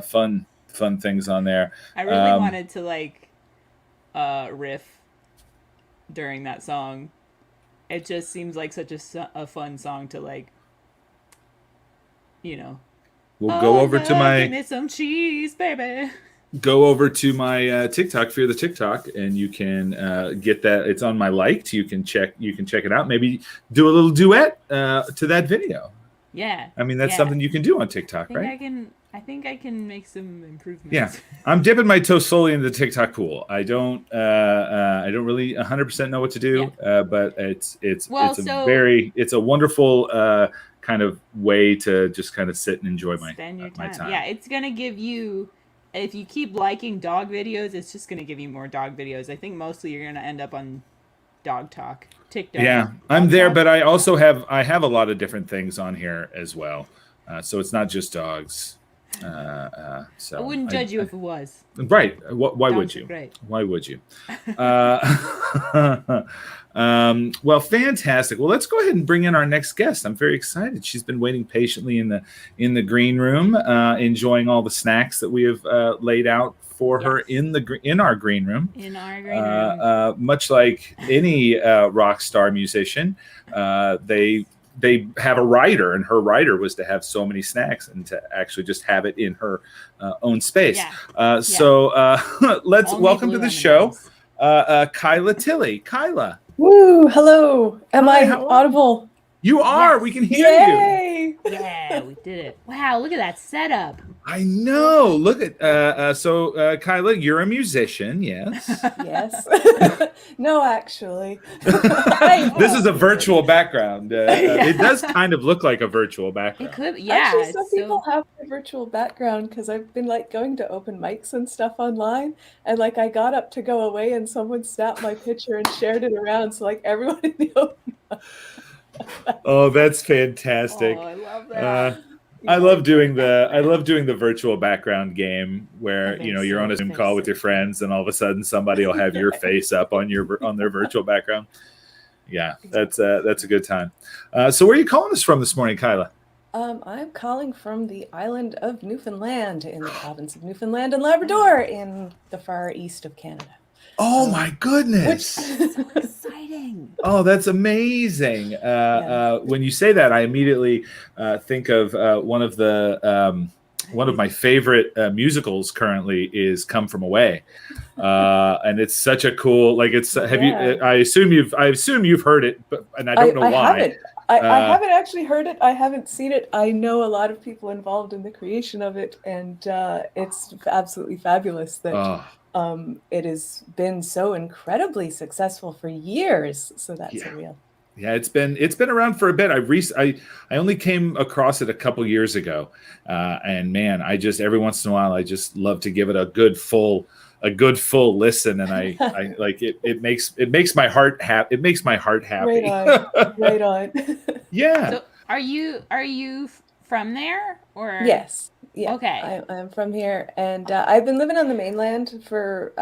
fun things on there. I really wanted to riff during that song. It just seems like such a fun song to We'll go over to my give me some cheese, baby. Go over to my TikTok, Fear the TikTok, and you can get that. It's on my liked. You can check it out. Maybe do a little duet to that video. Yeah. I mean, that's something you can do on TikTok, right? I think I can make some improvements. Yeah, I'm dipping my toe slowly into the TikTok pool. I don't really 100% know what to do, but it's a wonderful kind of way to just kind of sit and enjoy Spend your my time. time. Yeah, it's gonna give you. If you keep liking dog videos, it's just gonna give you more dog videos. I think mostly you're gonna end up on dog talk, TikTok. Yeah, I'm there, but I also have a lot of different things on here as well. So it's not just dogs. So I wouldn't judge you if it was. Right. Why would Dogs you? are great. Why would you? Well, fantastic. Well, let's go ahead and bring in our next guest. I'm very excited. She's been waiting patiently in the green room, enjoying all the snacks that we have laid out for her in our green room. In our green room. Much like any rock star musician, they have a writer, and her writer was to have so many snacks and to actually just have it in her own space. So let's welcome to the show, Kyla Tilley. Kyla. Woo! Hello. Am I audible? You are. Yes. We can hear you. Yeah, we did it. Wow, look at that setup. I know. Look at so Kyla, you're a musician, yes? Yes. No, actually. This is a virtual background. It does kind of look like a virtual background. It could, Actually, some people have a virtual background because I've been like going to open mics and stuff online, and like I got up to go away and someone snapped my picture and shared it around, so like everyone in the open mic. Oh, that's fantastic. Oh, I love that. I love doing the virtual background game where you're on a Zoom call with your friends and all of a sudden somebody will have your face up on their virtual background. Yeah, that's a good time. So where are you calling us from this morning, Kyla? I'm calling from the island of Newfoundland in the province of Newfoundland and Labrador in the far east of Canada. Oh my goodness! So exciting! Oh, that's amazing. When you say that, I immediately think of one of my favorite musicals currently is Come From Away, and it's such a cool I assume you've heard it, and I don't know why. I haven't actually heard it. I haven't seen it. I know a lot of people involved in the creation of it, and it's absolutely fabulous that it has been so incredibly successful for years. So that's surreal. Yeah, it's been around for a bit. I only came across it a couple years ago, and man, I just every once in a while I just love to give it a good full listen, and I like it. It makes my heart happy. It makes my heart happy. Right on. Yeah. So are you from there or? Yes. Yeah. Okay. I'm from here, and I've been living on the mainland for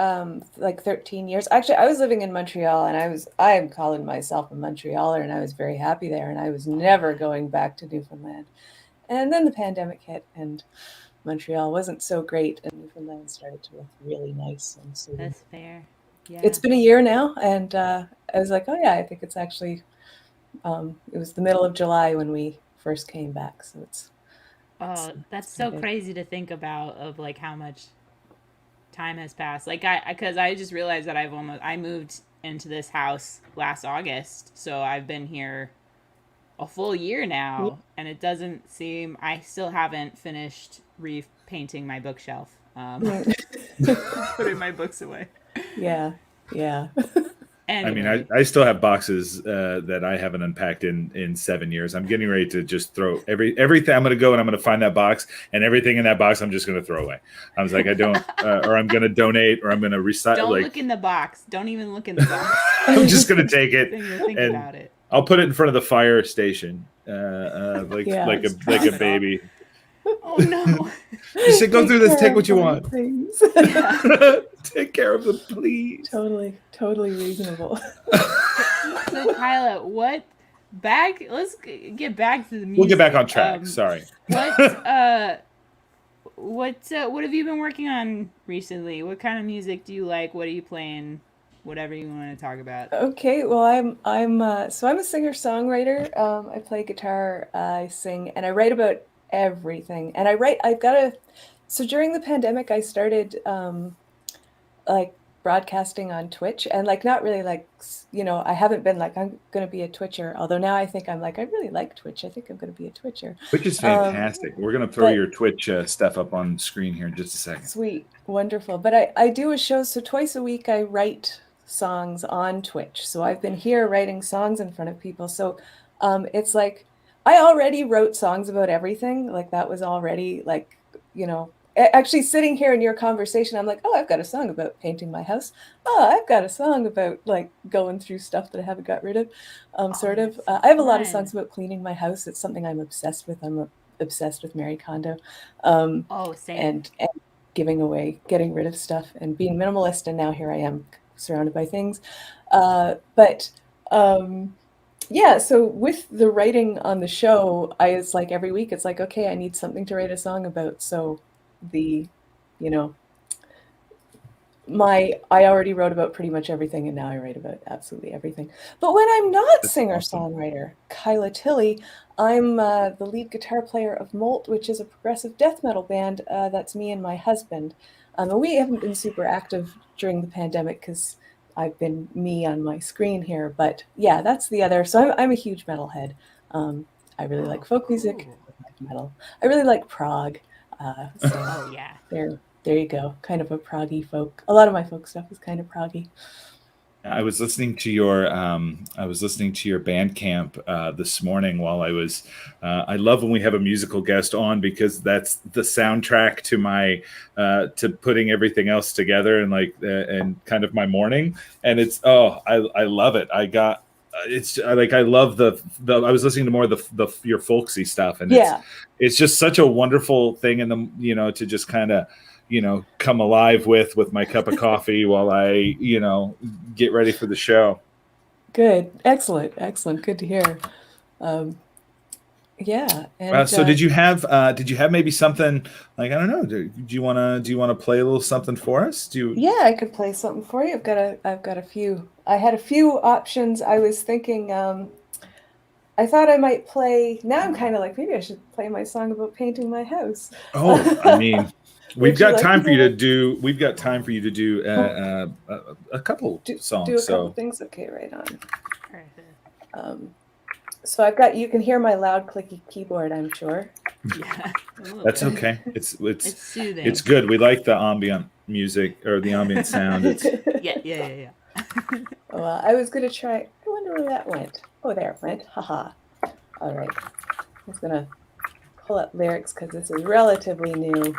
like 13 years. Actually, I was living in Montreal, and I am calling myself a Montrealer, and I was very happy there, and I was never going back to Newfoundland. And then the pandemic hit, and Montreal wasn't so great, and Newfoundland started to look really nice. And so that's fair. Yeah. It's been a year now, and I was like, oh yeah, I think it's actually. It was the middle of July when we first came back, so it's. Oh, that's so crazy to think about, of like how much time has passed. Like because I just realized that I moved into this house last August, so I've been here a full year now, and it doesn't seem, I still haven't finished repainting my bookshelf, putting my books away. Yeah. Anyway. I mean, I still have boxes that I haven't unpacked in 7 years. I'm getting ready to just throw everything. I'm going to go and I'm going to find that box, and everything in that box I'm just going to throw away. I was like, I don't, or I'm going to donate, or I'm going to recycle. Don't look in the box. Don't even look in the box. I'm just going to take it think and about it. I'll put it in front of the fire station, like a baby. Oh no! You said, go through this. Take what you want. Take care of them, please. Totally reasonable. So Kyla, let's get back to the music. We'll get back on track. Sorry. What have you been working on recently? What kind of music do you like? What are you playing? Whatever you want to talk about. Okay, well, I'm a singer-songwriter. I play guitar, I sing, and I write about everything. And so during the pandemic, I started like broadcasting on Twitch, and like not really like, I haven't been like, I'm going to be a Twitcher, although now I think I'm like, I really like Twitch. I think I'm going to be a Twitcher. Twitch is fantastic. We're going to throw your Twitch stuff up on screen here in just a second. Sweet. Wonderful. But I do a show, so twice a week I write songs on Twitch. So I've been here writing songs in front of people. So it's like I already wrote songs about everything. Like that was already like, actually sitting here in your conversation, I'm like, oh, I've got a song about painting my house. Oh, I've got a song about like going through stuff that I haven't got rid of. Sort of. I have a lot of songs about cleaning my house. It's something I'm obsessed with. I'm obsessed with Marie Kondo. Same. And getting rid of stuff and being minimalist. And now here I am surrounded by things. Yeah, so with the writing on the show, it's like every week it's like, okay, I need something to write a song about. So I already wrote about pretty much everything, and now I write about absolutely everything. But when I'm not singer-songwriter Kyla Tilley, I'm the lead guitar player of Molt, which is a progressive death metal band. That's me and my husband. And we haven't been super active during the pandemic because I've been me on my screen here. But yeah, that's the other. So I'm a huge metalhead. I really like folk music, I like metal. I really like prog. Yeah. There you go. Kind of a proggy folk. A lot of my folk stuff is kind of proggy. I was listening to your Bandcamp this morning while I was. I love when we have a musical guest on because that's the soundtrack to my to putting everything else together and and kind of my morning. And it's I love it. I love the I was listening to more of the your folksy stuff, and it's just such a wonderful thing in the to just kind of come alive with my cup of coffee while I get ready for the show. Good, excellent. Good to hear. Yeah. And so did you have maybe something like, I don't know, do you want to play a little something for us? Yeah, I could play something for you. I've got a few. I had a few options. I was thinking I thought I might play. Now I'm kind of like, maybe I should play my song about painting my house. Oh, I mean, we've got time for you to do. We've got time for you to do a couple songs. Do a couple things. Okay, right on. So I've got. You can hear my loud, clicky keyboard, I'm sure. Yeah, that's okay. It's soothing. It's good. We like the ambient music or the ambient sound. Yeah. Well, I was gonna try. I wonder where that went. Oh, there it went. Haha. All right. I was gonna pull up lyrics because this is relatively new.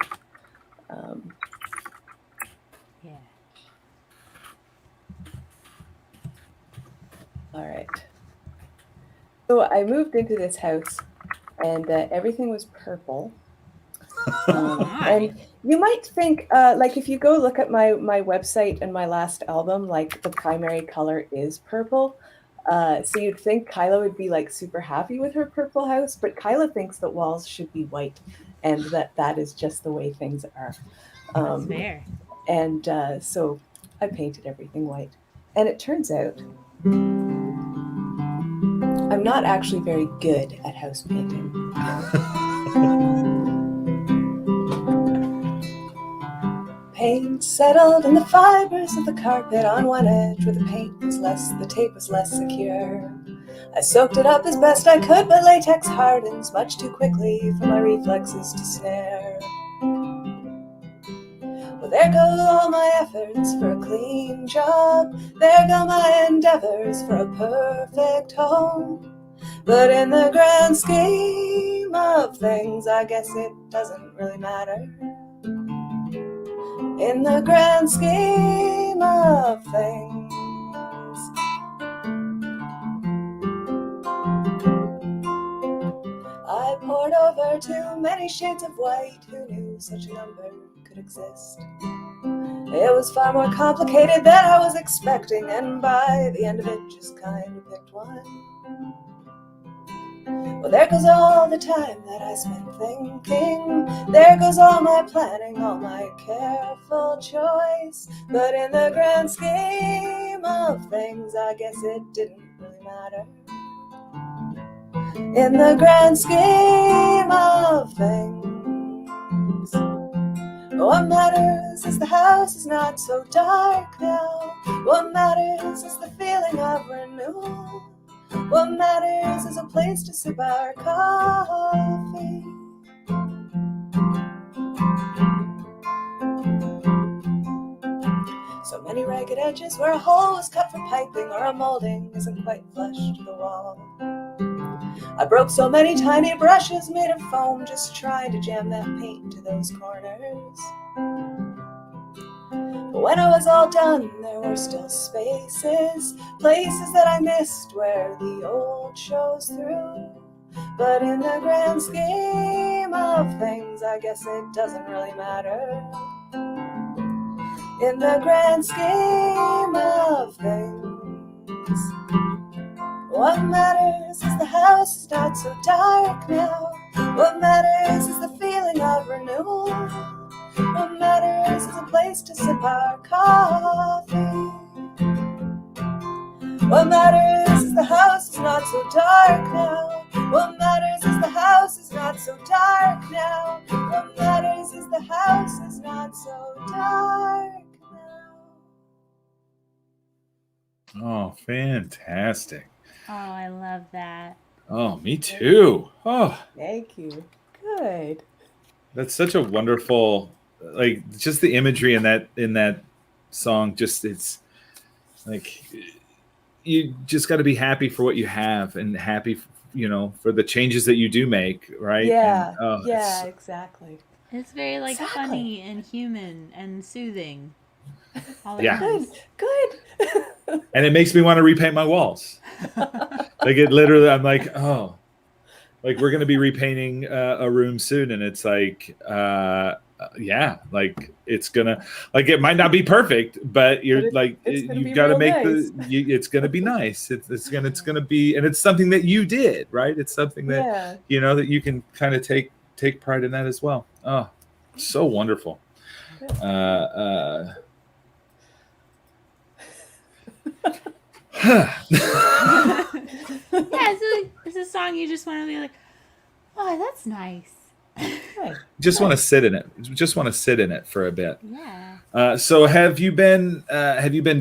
Yeah. All right. So I moved into this house, and everything was purple. And you might think, like, if you go look at my website and my last album, like the primary color is purple. So you'd think Kyla would be like super happy with her purple house, but Kyla thinks that walls should be white, and that is just the way things are. That's fair. And so I painted everything white, and it turns out I'm not actually very good at house painting. Paint settled in the fibers of the carpet on one edge where the paint was less, the tape was less secure. I soaked it up as best I could, but latex hardens much too quickly for my reflexes to snare. Well, there go all my efforts for a clean job. There go my endeavors for a perfect home. But in the grand scheme of things, I guess it doesn't really matter. In the grand scheme of things. I poured over too many shades of white. Who knew such a number could exist? It was far more complicated than I was expecting, and by the end of it, just kind of picked one. Well, there goes all the time that I spent thinking. There goes all my planning, all my careful choice. But in the grand scheme of things, I guess it didn't really matter. In the grand scheme of things, what matters is the house is not so dark now. What matters is the feeling of renewal. What matters is a place to sip our coffee. So many ragged edges where a hole was cut for piping or a molding isn't quite flush to the wall. I broke so many tiny brushes made of foam just trying to jam that paint to those corners. But when I was all done, there were still spaces, places that I missed where the old shows through. But in the grand scheme of things, I guess it doesn't really matter. In the grand scheme of things, what matters is the house is not so dark now. What matters is the feeling of renewal. What matters is a place to sip our coffee. What matters is the house is not so dark now. What matters is the house is not so dark now. What matters is the house is not so dark now. Oh, fantastic. Oh, I love that. Oh, me too. Oh, Thank you. Good. that's such a wonderful, like, just the imagery in that song. Just, it's like, you just got to be happy for what you have and happy, for the changes that you do make, right? Yeah. And, Yeah, exactly. It's very like Exactly. funny and human and soothing. All at Yeah. once. Good. and it makes me want to repaint my walls. Like, it literally, I'm like, oh, like, we're going to be repainting a room soon. And it's like, yeah, like, it's gonna, like, it might not be perfect, but you're like, you've got to make nice. it's gonna be nice. It's gonna be, and it's something that you did, right? It's something that that you can kind of take pride in that as well. Oh, so wonderful. Yeah, it's a song you just want to be like, oh, that's nice. Just want to sit in it. Just want to sit in it for a bit. Yeah. So have you been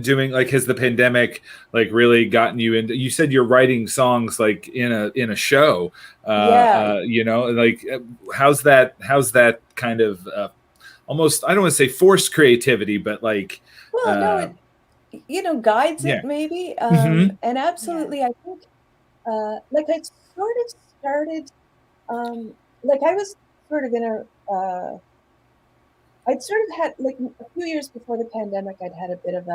doing, like, has the pandemic like really gotten you into, you said you're writing songs like in a show, like, how's that kind of almost, I don't want to say forced creativity, but like, well, no, it guides yeah. it maybe. Mhm. And absolutely, I think like I sort of started, like I was sort of in a, I'd sort of had, like, a few years before the pandemic, I'd had a bit of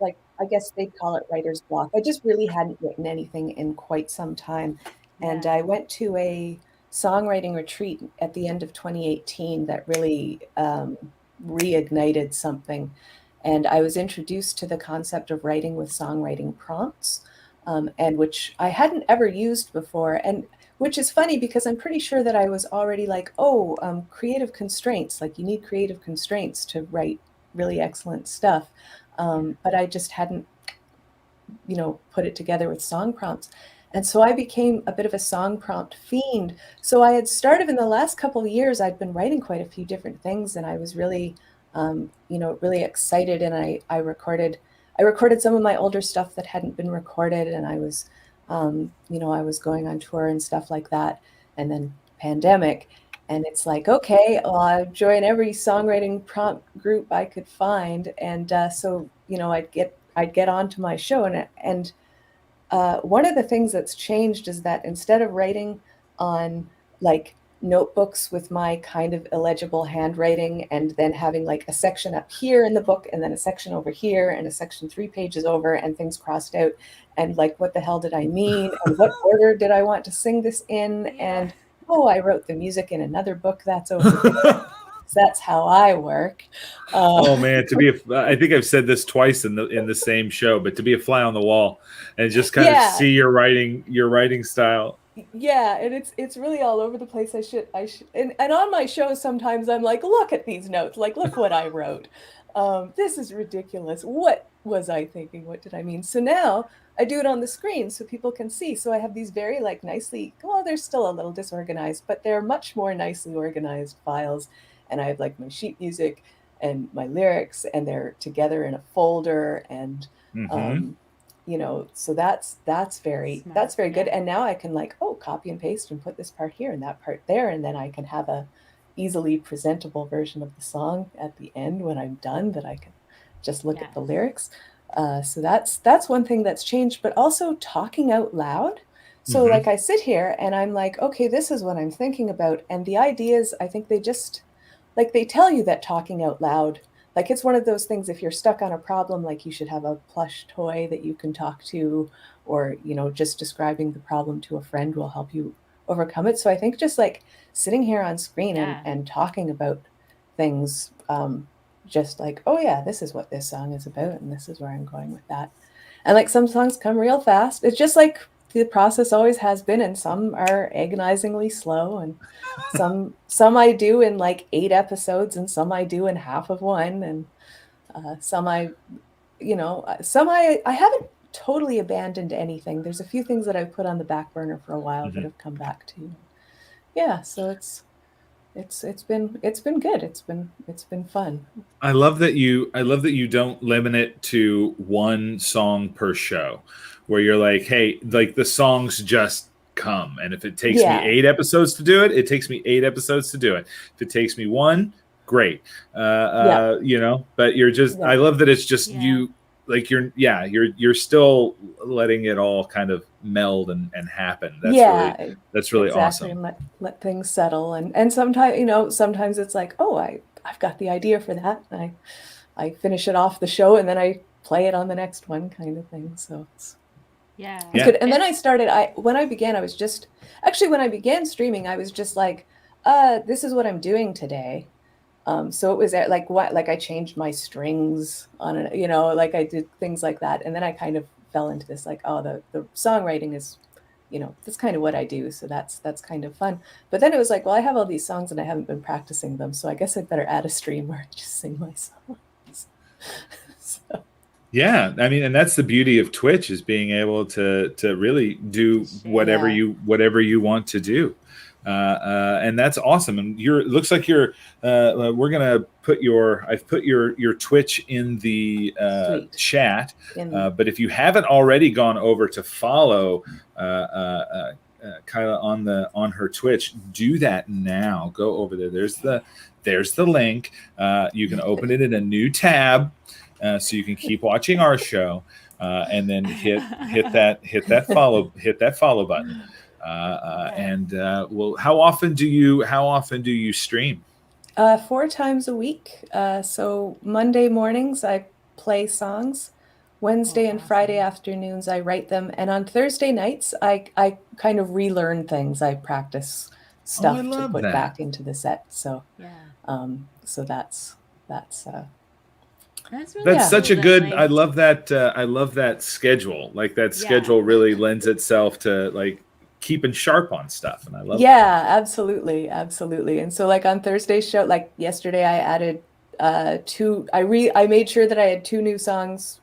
like, I guess they'd call it writer's block. I just really hadn't written anything in quite some time. And I went to a songwriting retreat at the end of 2018 that really reignited something. And I was introduced to the concept of writing with songwriting prompts, and which I hadn't ever used before. And which is funny because I'm pretty sure that I was already like, creative constraints, like you need creative constraints to write really excellent stuff. But I just hadn't, put it together with song prompts. And so I became a bit of a song prompt fiend. So I had started in the last couple of years, I'd been writing quite a few different things, and I was really, really excited. And I recorded some of my older stuff that hadn't been recorded, and I was, I was going on tour and stuff like that. And then pandemic, and it's like, okay, well, I join every songwriting prompt group I could find. And so, I'd get onto my show, and one of the things that's changed is that instead of writing on like notebooks with my kind of illegible handwriting and then having like a section up here in the book and then a section over here and a section 3 pages over and things crossed out and like, what the hell did I mean? And what order did I want to sing this in? And, I wrote the music in another book that's over there. That's how I work. Oh man, I think I've said this twice in the same show, but to be a fly on the wall and just kind of see your writing style. Yeah, and it's really all over the place. I should and on my show sometimes I'm like, look at these notes, like, look what I wrote. This is ridiculous. What was I thinking? What did I mean? So now I do it on the screen so people can see. So I have these very like nicely, well, they're still a little disorganized, but they're much more nicely organized files. And I have like my sheet music and my lyrics, and they're together in a folder. And so that's very good. And now I can like, copy and paste and put this part here and that part there, and then I can have a easily presentable version of the song at the end when I'm done, that I can just look at the lyrics. So that's one thing that's changed, but also talking out loud. So like I sit here and I'm like, okay, this is what I'm thinking about. And the ideas, I think they just, like they tell you that talking out loud, like it's one of those things, if you're stuck on a problem, like you should have a plush toy that you can talk to, or, you know, just describing the problem to a friend will help you overcome it. So I think just like sitting here on screen and talking about things, just like, oh yeah, this is what this song is about, and this is where I'm going with that. And like some songs come real fast. It's just like the process always has been, and some are agonizingly slow, and some I do in like 8 episodes, and some I do in half of one, and some I haven't totally abandoned anything. There's a few things that I've put on the back burner for a while that have come back to. Yeah, so it's been good. It's been fun. I love that you don't limit it to one song per show, where you're like, hey, like the songs just come, and if it takes me 8 episodes to do it, it takes me 8 episodes to do it. If it takes me one, great. You know, but you're just I love that it's just you, like you're still letting it all kind of meld and happen. That's really awesome. And let things settle, and sometimes it's like, oh, I've got the idea for that, and I finish it off the show, and then I play it on the next one, kind of thing. So it's good. And then when I began streaming, I was just like, this is what I'm doing today. So it was like I changed my strings on it, you know, like I did things like that. And then I kind of fell into this, like, oh, the songwriting is, you know, that's kind of what I do. So that's kind of fun. But then it was like, well, I have all these songs and I haven't been practicing them. So I guess I'd better add a stream where I just sing my songs. So. Yeah, I mean, and that's the beauty of Twitch, is being able to really do whatever you want to do. And that's awesome. And it looks like we're gonna I've put your Twitch in the chat. But if you haven't already gone over to follow Kyla on her Twitch, do that now. Go over there. There's the link. You can open it in a new tab, so you can keep watching our show, and then hit that follow button. Well, how often do you stream? 4 times a week. So Monday mornings I play songs. Wednesday and Friday afternoons I write them, and on Thursday nights I kind of relearn things. I practice stuff to put back into the set. So so that's really such a good. I love that schedule. Like that schedule really lends itself to like keeping sharp on stuff, and I love that. absolutely. And so like on Thursday's show, like yesterday, I added 2. I made sure that I had 2 new songs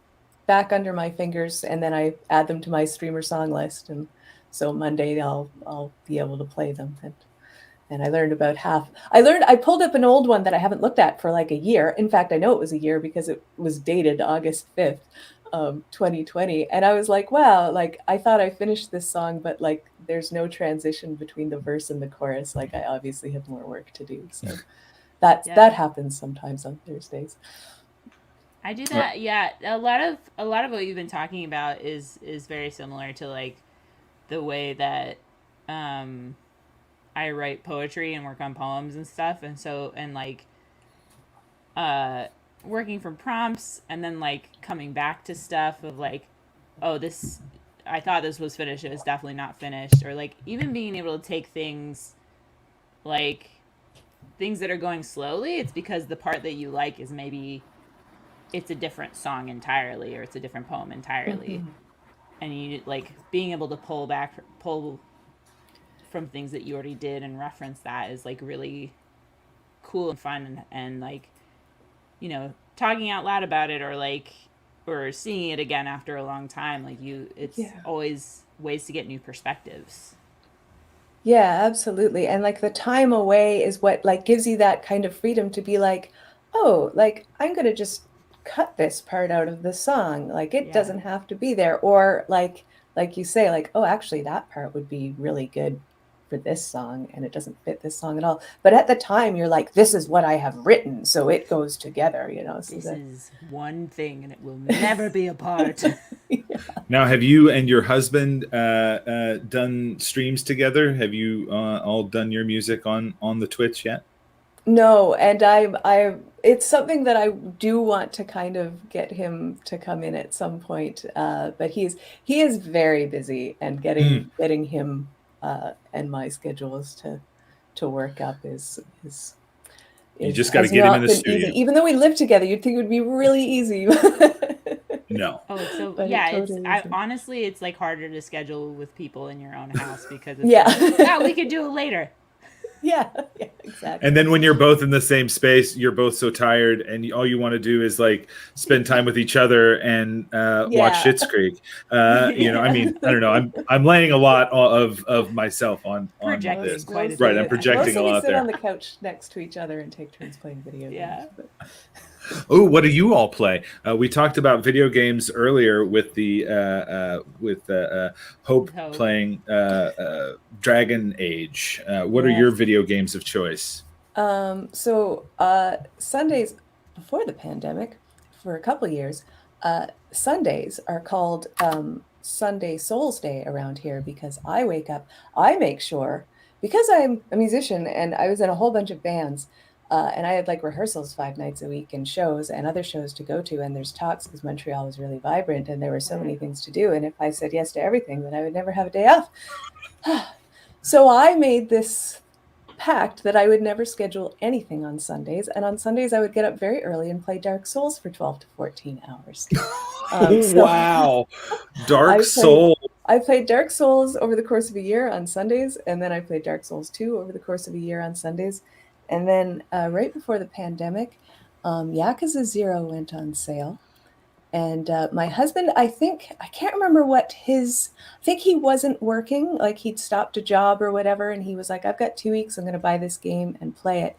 back under my fingers, and then I add them to my streamer song list, and so Monday I'll be able to play them. And I learned about half. I pulled up an old one that I haven't looked at for like a year. In fact, I know it was a year because it was dated August 5th. 2020, and I was like, wow, like I thought I finished this song, but like there's no transition between the verse and the chorus. Like I obviously have more work to do. So that happens sometimes on Thursdays. I do that. Yeah, a lot of what you've been talking about is very similar to like the way that I write poetry and work on poems and stuff, and like working from prompts, and then like coming back to stuff of like, oh, this, I thought this was finished, it was definitely not finished, or like even being able to take things like things that are going slowly, it's because the part that you like is maybe it's a different song entirely, or it's a different poem entirely. And you like being able to pull from things that you already did and reference that is like really cool and fun, and like, you know, talking out loud about it, or seeing it again after a long time, like it's always ways to get new perspectives. Yeah, absolutely. And like the time away is what like gives you that kind of freedom to be like, oh, like I'm going to just cut this part out of the song. Like it doesn't have to be there. Or like you say, like, oh, actually that part would be really good for this song, and it doesn't fit this song at all. But at the time you're like, this is what I have written, so it goes together, you know. So this is one thing and it will never be apart. Now, have you and your husband done streams together? Have you all done your music on the Twitch yet? No, and it's something that I do want to kind of get him to come in at some point. But he is very busy, and getting him and my schedules to work up is You just got to get him in the studio. easy. Even though we live together, you'd think it would be really easy. No. Oh, so But yeah, it totally isn't. honestly, it's like harder to schedule with people in your own house because it's Yeah. like, yeah, we could do it later. Yeah, exactly. And then when you're both in the same space, you're both so tired, and all you want to do is like spend time with each other and watch Schitt's Creek. You know, I mean, I don't know. I'm laying a lot of myself on Projecting this. quite a Right, bit. I'm projecting a Mostly lot we sit there. on the couch next to each other and take turns playing video Yeah. games. But... Oh, what do you all play? We talked about video games earlier with the Hope playing Dragon Age. What are your video games of choice? So Sundays before the pandemic, for a couple of years, Sundays are called Sunday Souls Day around here because I wake up, I make sure, because I'm a musician and I was in a whole bunch of bands, and I had like rehearsals 5 nights a week and shows and other shows to go to, and there's talks because Montreal was really vibrant and there were so many things to do, and if I said yes to everything, then I would never have a day off. So I made this pact that I would never schedule anything on Sundays, and on Sundays I would get up very early and play Dark Souls for 12 to 14 hours. Wow. Dark Souls. I played Dark Souls over the course of a year on Sundays, and then I played Dark Souls 2 over the course of a year on Sundays. And then right before the pandemic, Yakuza Zero went on sale. And my husband, I can't remember I think he wasn't working, like he'd stopped a job or whatever. And he was like, I've got 2 weeks, I'm going to buy this game and play it.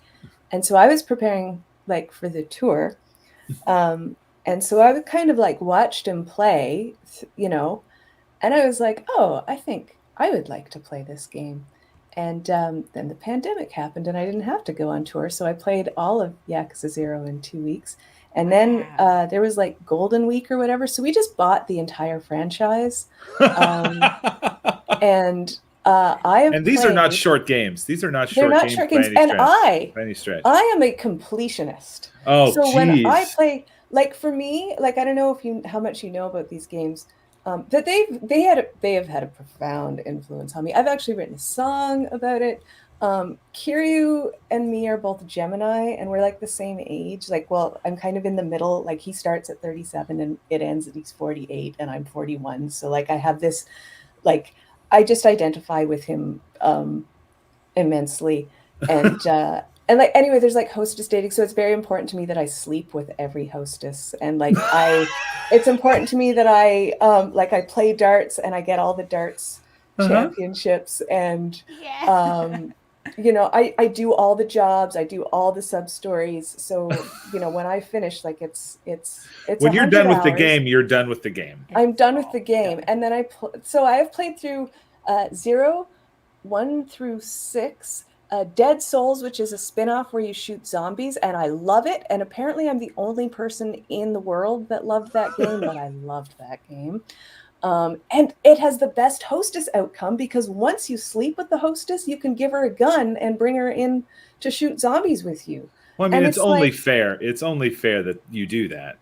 And so I was preparing like for the tour. And so I kind of like watched him play, you know, and I was like, oh, I think I would like to play this game. And then the pandemic happened and I didn't have to go on tour. So I played all of Yakuza Zero in 2 weeks. And then there was like Golden Week or whatever. So we just bought the entire franchise. And these are not short games. These are not short games. They're not short games. And by any stretch. I am a completionist. Oh, so geez. When I play, like for me, like I don't know how much you know about these games. But they have had a profound influence on me. I've actually written a song about it. Kiryu and me are both Gemini, and we're like the same age. Like, well, I'm kind of in the middle. Like he starts at 37 and it ends at he's 48 and I'm 41. So like I have this, like I just identify with him immensely. And like, anyway, there's like hostess dating. So it's very important to me that I sleep with every hostess. And like, it's important to me that I play darts and I get all the darts championships. And, you know, I do all the jobs. I do all the sub stories. So, you know, when I finish, like it's when you're done with the game, you're done with the game. I'm done with the game. And then I have played through 0, 1 through 6, Dead Souls, which is a spin-off where you shoot zombies, and I love it. And apparently I'm the only person in the world that loved that game, but I loved that game. And it has the best hostess outcome because once you sleep with the hostess, you can give her a gun and bring her in to shoot zombies with you. Well, I mean, it's only fair. It's only fair that you do that.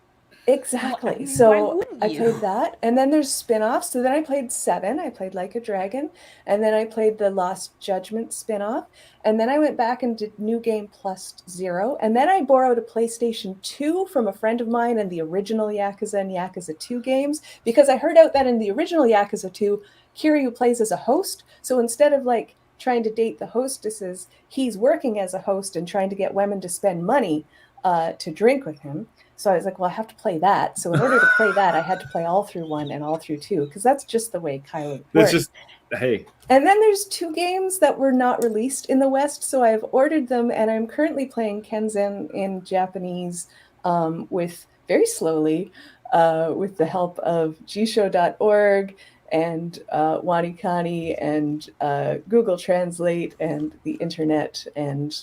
Exactly. Well, I mean, so I played that, and then there's spin-offs. So then I played 7. I played Like a Dragon, and then I played the Lost Judgment spin-off, and then I went back and did New Game Plus 0, and then I borrowed a PlayStation 2 from a friend of mine and the original Yakuza and Yakuza 2 games because I heard out that in the original Yakuza 2, Kiryu plays as a host. So instead of like trying to date the hostesses, he's working as a host and trying to get women to spend money to drink with him. So I was like, well, I have to play that. So in order to play that, I had to play all through 1 and all through 2 because that's just the way Kyla works. That's just, hey. And then there's 2 games that were not released in the West, so I've ordered them, and I'm currently playing Kenzen in Japanese with very slowly with the help of gshow.org and Wanikani and Google Translate and the internet, and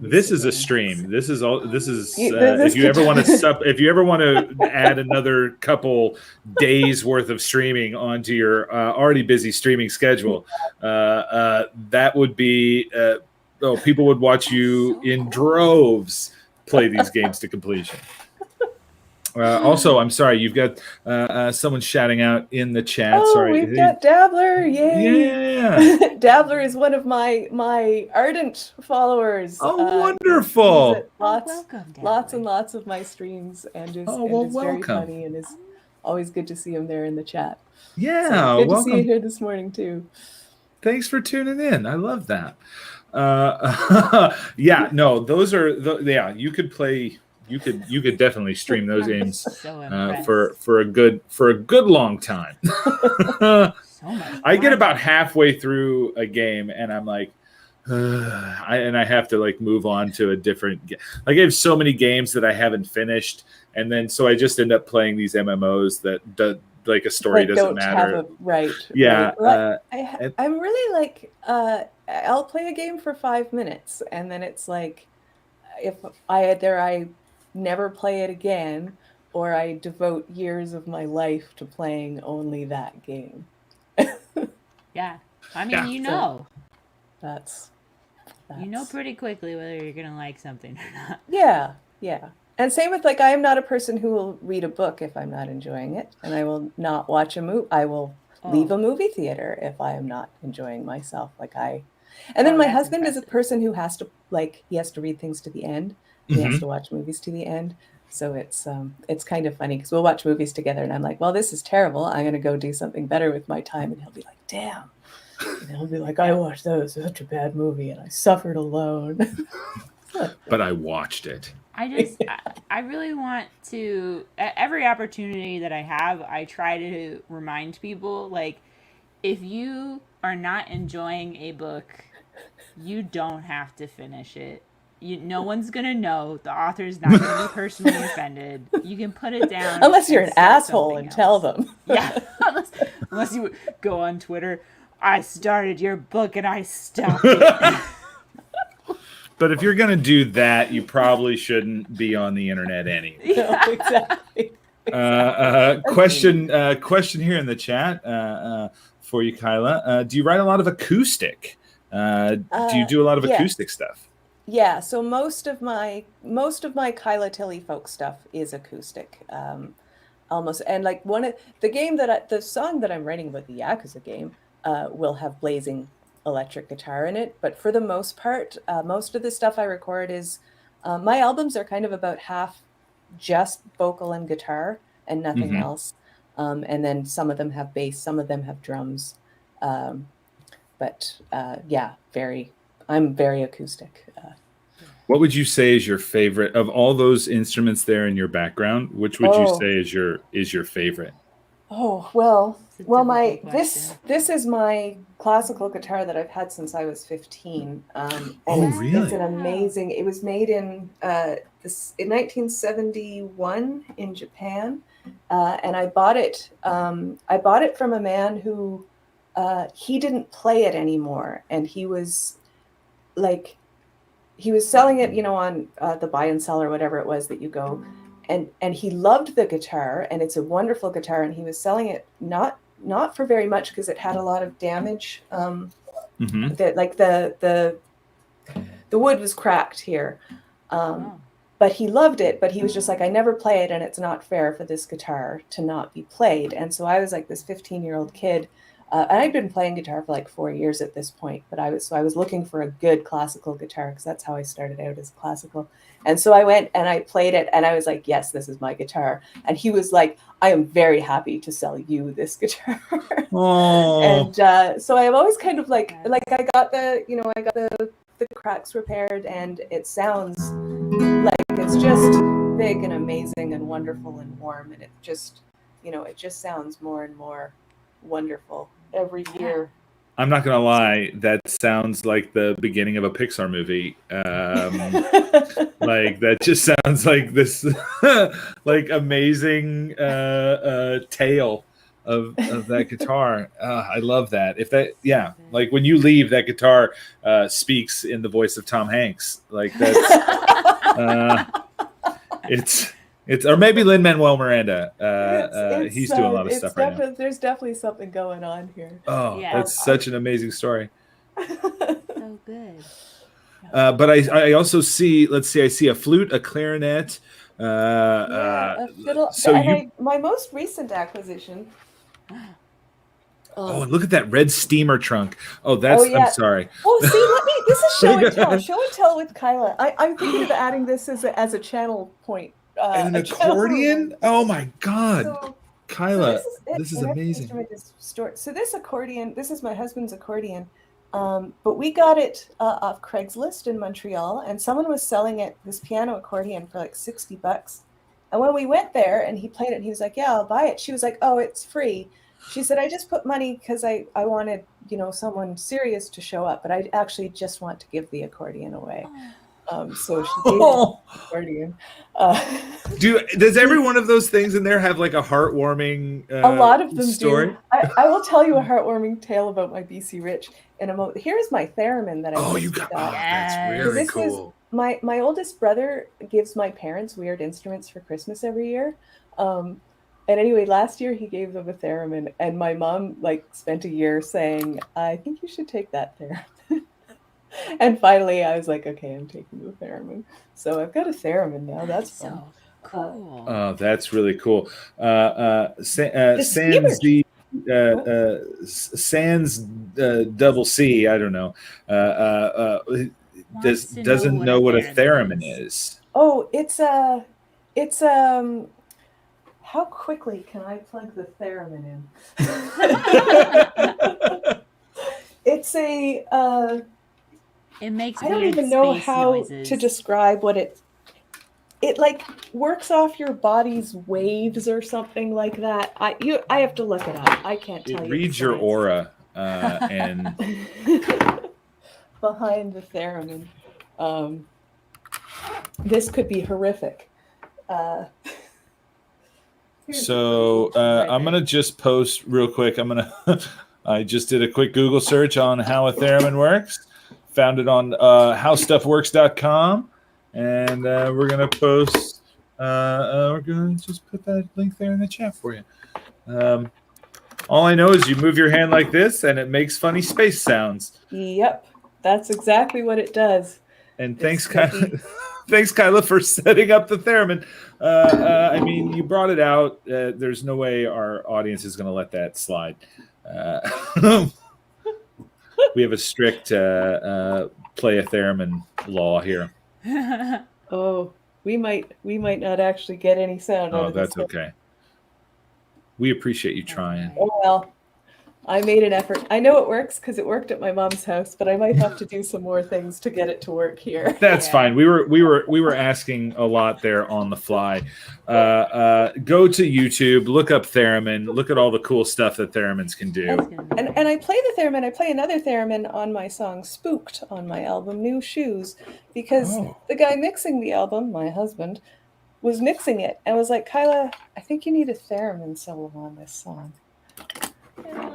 this is a stream. This is all. This is This if you ever want to if you ever want to add another couple days worth of streaming onto your already busy streaming schedule, that would be people would watch you in droves play these games to completion. Also, I'm sorry, you've got someone shouting out in the chat. Oh, sorry, we've got Dabbler! Yay! Yeah. Dabbler is one of my ardent followers. Oh, wonderful! Lots and lots of my streams, and is very funny, and is always good to see him there in the chat. Yeah, so good welcome. to see you here this morning too. Thanks for tuning in. I love that. Yeah, no, those are you could play. You could definitely stream those games for a good long time. I get about halfway through a game and I'm like, I have to like move on to a different. Like I have so many games that I haven't finished, and then so I just end up playing these MMOs that like a story doesn't matter. Right. Yeah. Well, I'm really like I'll play a game for 5 minutes and then it's like if I never play it again, or I devote years of my life to playing only that game. Yeah. I mean, that's you know pretty quickly whether you're going to like something or not. Yeah. And same with like, I am not a person who will read a book if I'm not enjoying it, and I will not watch a movie. I will leave a movie theater if I am not enjoying myself. And then my husband is a person who has to he has to read things to the end. He has to watch movies to the end. So it's kind of funny because we'll watch movies together and I'm like, well, this is terrible. I'm going to go do something better with my time. And he'll be like, damn. And he'll be like, I watched that. It was such a bad movie and I suffered alone. But I watched it. I really want to, at every opportunity that I have, I try to remind people, like, if you are not enjoying a book, you don't have to finish it. No one's gonna know. The author's not gonna be personally offended. You can put it down unless you're an asshole and tell them. Yeah, unless you go on Twitter. I started your book and I stopped it. But if you're gonna do that, you probably shouldn't be on the internet anyway. Yeah, exactly. Question here in the chat for you, Kyla. Do you write a lot of acoustic? Do you do a lot of acoustic stuff? Yeah, so most of my Kyla Tilley folk stuff is acoustic, almost. And like the song that I'm writing about, the Yakuza game, will have blazing electric guitar in it. But for the most part, most of the stuff I record is my albums are kind of about half just vocal and guitar and nothing else. And then some of them have bass, some of them have drums. But I'm very acoustic. What would you say is your favorite of all those instruments there in your background? Which would you say is your favorite? Oh, well, this is my classical guitar that I've had since I was 15. Really? It's an amazing. It was made in 1971 in Japan, and I bought it. I bought it from a man who he didn't play it anymore, and he was selling it, on the buy and sell or whatever it was that you go. And he loved the guitar, and it's a wonderful guitar. And he was selling it not for very much because it had a lot of damage. That the wood was cracked here. But he loved it. But he was just like, I never play it, and it's not fair for this guitar to not be played. And so I was like this 15-year-old kid. And I'd been playing guitar for like 4 years at this point, but I was looking for a good classical guitar because that's how I started out, as classical. And so I went and I played it, and I was like, yes, this is my guitar. And he was like, I am very happy to sell you this guitar. And so I've always kind of like I got the cracks repaired, and it sounds like it's just big and amazing and wonderful and warm, and it just sounds more and more wonderful every year. I'm not gonna lie, that sounds like the beginning of a Pixar movie. Like that just sounds like this like amazing tale of that guitar. I love that. Like when you leave, that guitar speaks in the voice of Tom Hanks. Like that's it's or maybe Lin-Manuel Miranda. He's doing a lot of stuff right now. There's definitely something going on here. Oh, Yeah. that's such an amazing story. So good. But I also see. Let's see. I see a flute, a clarinet. A fiddle. So my most recent acquisition. Oh, and look at that red steamer trunk. Oh, that's. I'm sorry. Oh, see, this is show and tell. Show and tell with Kyla. I'm thinking of adding this as a channel point. And an accordion. Oh my God, so, Kyla, so this is amazing. So this accordion, this is my husband's accordion. But we got it off Craigslist in Montreal, and someone was selling it, this piano accordion, for like $60. And when we went there and he played it, and he was like, "Yeah, I'll buy it." She was like, "Oh, it's free." She said, "I just put money because I wanted, someone serious to show up, but I actually just want to give the accordion away." So she gave the accordion. Does every one of those things in there have like a heartwarming a lot of them story? do. I will tell you a heartwarming tale about my BC Rich in a moment. Here's my theremin that I got. got. That's really cool. My oldest brother gives my parents weird instruments for Christmas every year. And anyway, last year he gave them a theremin, and my mom spent a year saying, "I think you should take that theremin." And finally, I was like, "Okay, I'm taking the theremin." So I've got a theremin now. That's fun. So cool. Oh, that's really cool. Sans double C. I don't know. Doesn't know what a theremin is. Oh, it's how quickly can I plug the theremin in? It's a. It makes. I don't even know how to describe what it works off your body's waves or something like that. I have to look it up. I can't tell you. It reads your aura and behind the theremin. This could be horrific. So I'm gonna just post real quick. I just did a quick Google search on how a theremin works. Found it on howstuffworks.com, and we're gonna post. We're gonna just put that link there in the chat for you. All I know is you move your hand like this, and it makes funny space sounds. Yep, that's exactly what it does. And thanks, Kyla. Thanks, Kyla, for setting up the theremin. I mean, you brought it out. There's no way our audience is going to let that slide. We have a strict play a theremin law here. Oh, we might not actually get any sound out of this. Oh, that's okay. We appreciate you trying. Oh, well, I made an effort. I know it works because it worked at my mom's house, but I might have to do some more things to get it to work here. That's fine. We were asking a lot there on the fly. Go to YouTube, look up theremin, look at all the cool stuff that theremins can do. And I play the theremin. I play another theremin on my song "Spooked" on my album "New Shoes," because the guy mixing the album, my husband, was mixing it and was like, "Kyla, I think you need a theremin solo on this song."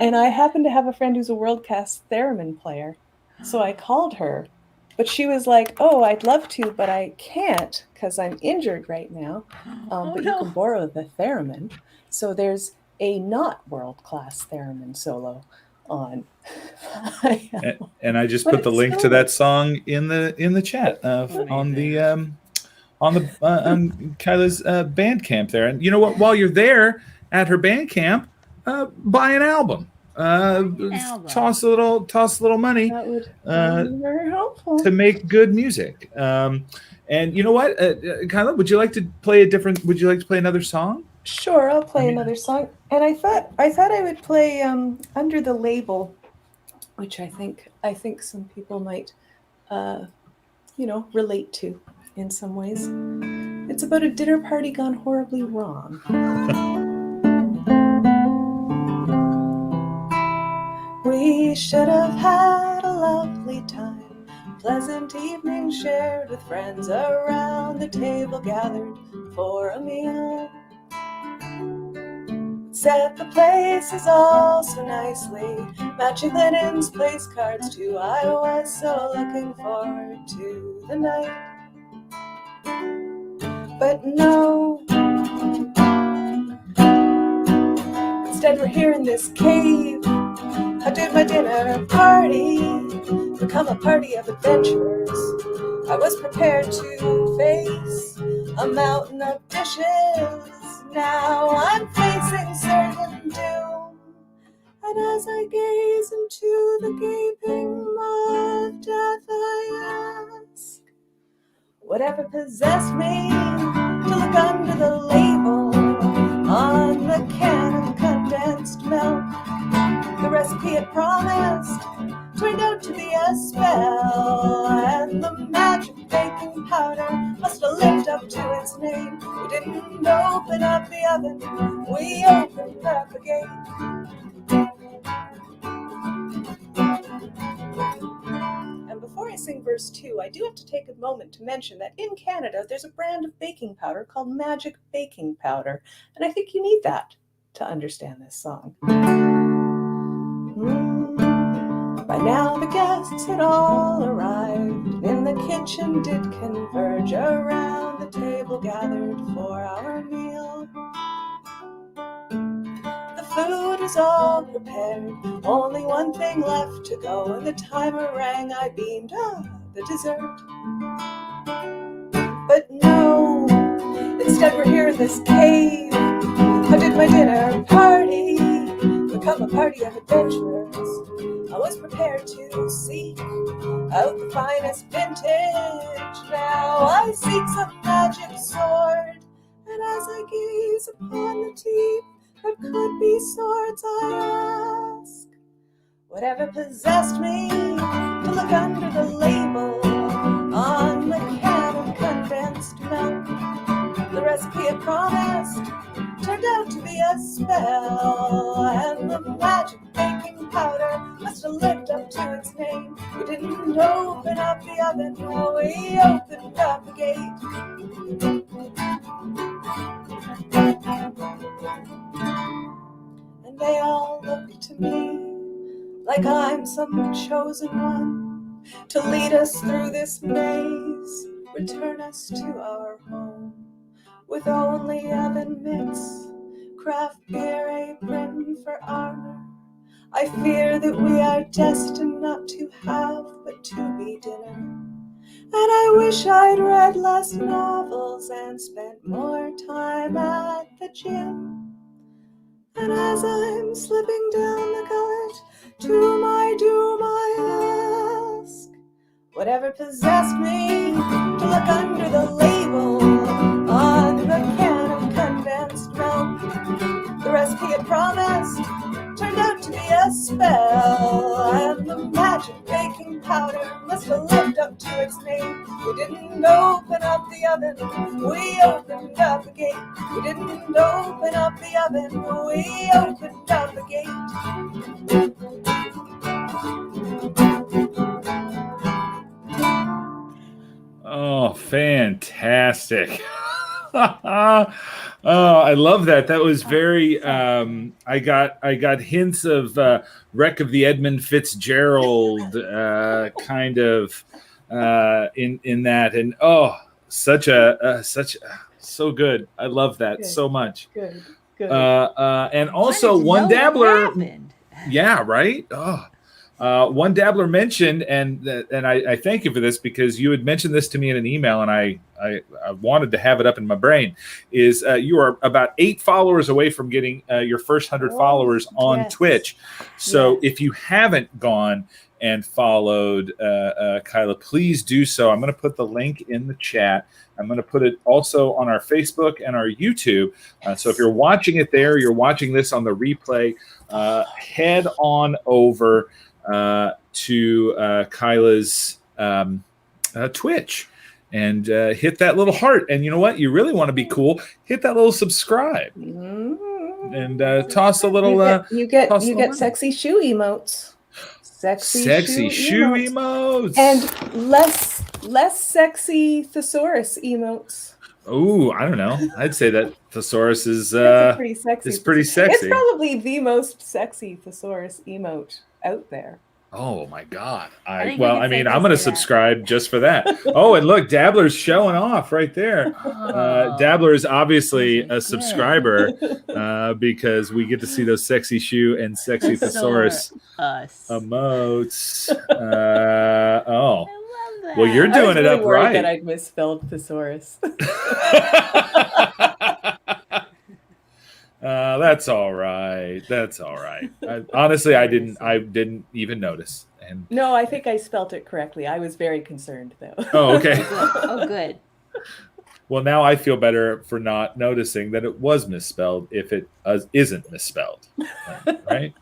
And I happen to have a friend who's a world-class theremin player. So I called her, but she was like, "Oh, I'd love to, but I can't because I'm injured right now. But you can borrow the theremin." So there's a not world-class theremin solo on. And I just put the link to that song in the chat on Kyla's Bandcamp there. And you know what? While you're there at her Bandcamp, buy an album. Toss a little money that would be very helpful to make good music. And you know what, Kyla, would you like to play another song? Sure, I'll play another song. And I thought I would play Under the Label, which I think some people might relate to in some ways. It's about a dinner party gone horribly wrong. We should have had a lovely time, pleasant evening shared with friends around the table gathered for a meal. set the places all so nicely. Matching linens, place cards too. I was so looking forward to the night. But no, instead we're here in this cave. How did my dinner party become a party of adventurers? I was prepared to face a mountain of dishes. Now I'm facing certain doom. And as I gaze into the gaping maw of death, I ask, whatever possessed me to look under the label on the can of condensed milk? The recipe it promised turned out to be a spell, and the magic baking powder must have lived up to its name. We didn't open up the oven, we opened up the gate. And before I sing verse 2, I do have to take a moment to mention that in Canada there's a brand of baking powder called Magic Baking Powder, and I think you need that to understand this song. By now the guests had all arrived, in the kitchen did converge, around the table gathered for our meal. The food was all prepared, only one thing left to go. When the timer rang, I beamed, the dessert. But no, instead we're here in this cave. How did my dinner party become a party of adventurers? I was prepared to seek out the finest vintage. Now I seek some magic sword, and as I gaze upon the teeth that could be swords, I ask, whatever possessed me to look under the label on the can of condensed milk? The recipe it promised turned out to be a spell, and the magic baking powder must have lived up to its name. We didn't open up the oven, we opened up the gate. And they all look to me like I'm some chosen one to lead us through this maze, return us to our home. With only oven mitts, craft beer apron for armor, I fear that we are destined not to have but to be dinner. And I wish I'd read less novels and spent more time at the gym. And as I'm slipping down the gullet to my doom, I ask, whatever possessed me to look under the label on the can of condensed milk? The recipe it promised turned out to be a spell, and the magic baking powder must have lived up to its name. We didn't open up the oven, we opened up the gate. We didn't open up the oven, we opened up the gate. Oh, fantastic. Oh, I love that. That was very I got hints of Wreck of the Edmund Fitzgerald kind of in that, and so good. I love that Good. so much. Good. And also Wanted to one know what dabbler. happened. Yeah, right. One dabbler mentioned, and I thank you for this because you had mentioned this to me in an email, and I wanted to have it up in my brain, is you are about 8 followers away from getting your first 100 followers on yes. Twitch. So Yes. if you haven't gone and followed Kyla, please do so. I'm going to put the link in the chat. I'm going to put it also on our Facebook and our YouTube. So if you're watching it there, you're watching this on the replay, head on over to Kyla's Twitch and hit that little heart. And you know what? You really want to be cool. Hit that little subscribe and toss a little. You get sexy shoe emotes. Sexy shoe emotes. And less sexy thesaurus emotes. Oh, I don't know. I'd say that thesaurus is It's a pretty sexy. it's pretty It's sexy. probably the most sexy thesaurus emote out there. Oh my God! I think we can I'm safely going to say that. subscribe just for that. Oh, and look, Dabbler's showing off right there. Oh, Dabbler is obviously those are a good. subscriber because we get to see those sexy shoe and sexy thesaurus Us. emotes. I love that. Well, you're I was doing it really up worried right. that I'd misspelled thesaurus. That's all right. That's all right. Honestly, I didn't even notice. And No, I think I spelt it correctly. I was very concerned, though. oh, okay. Oh, good. Well, now I feel better for not noticing that it was misspelled if it isn't misspelled. Right?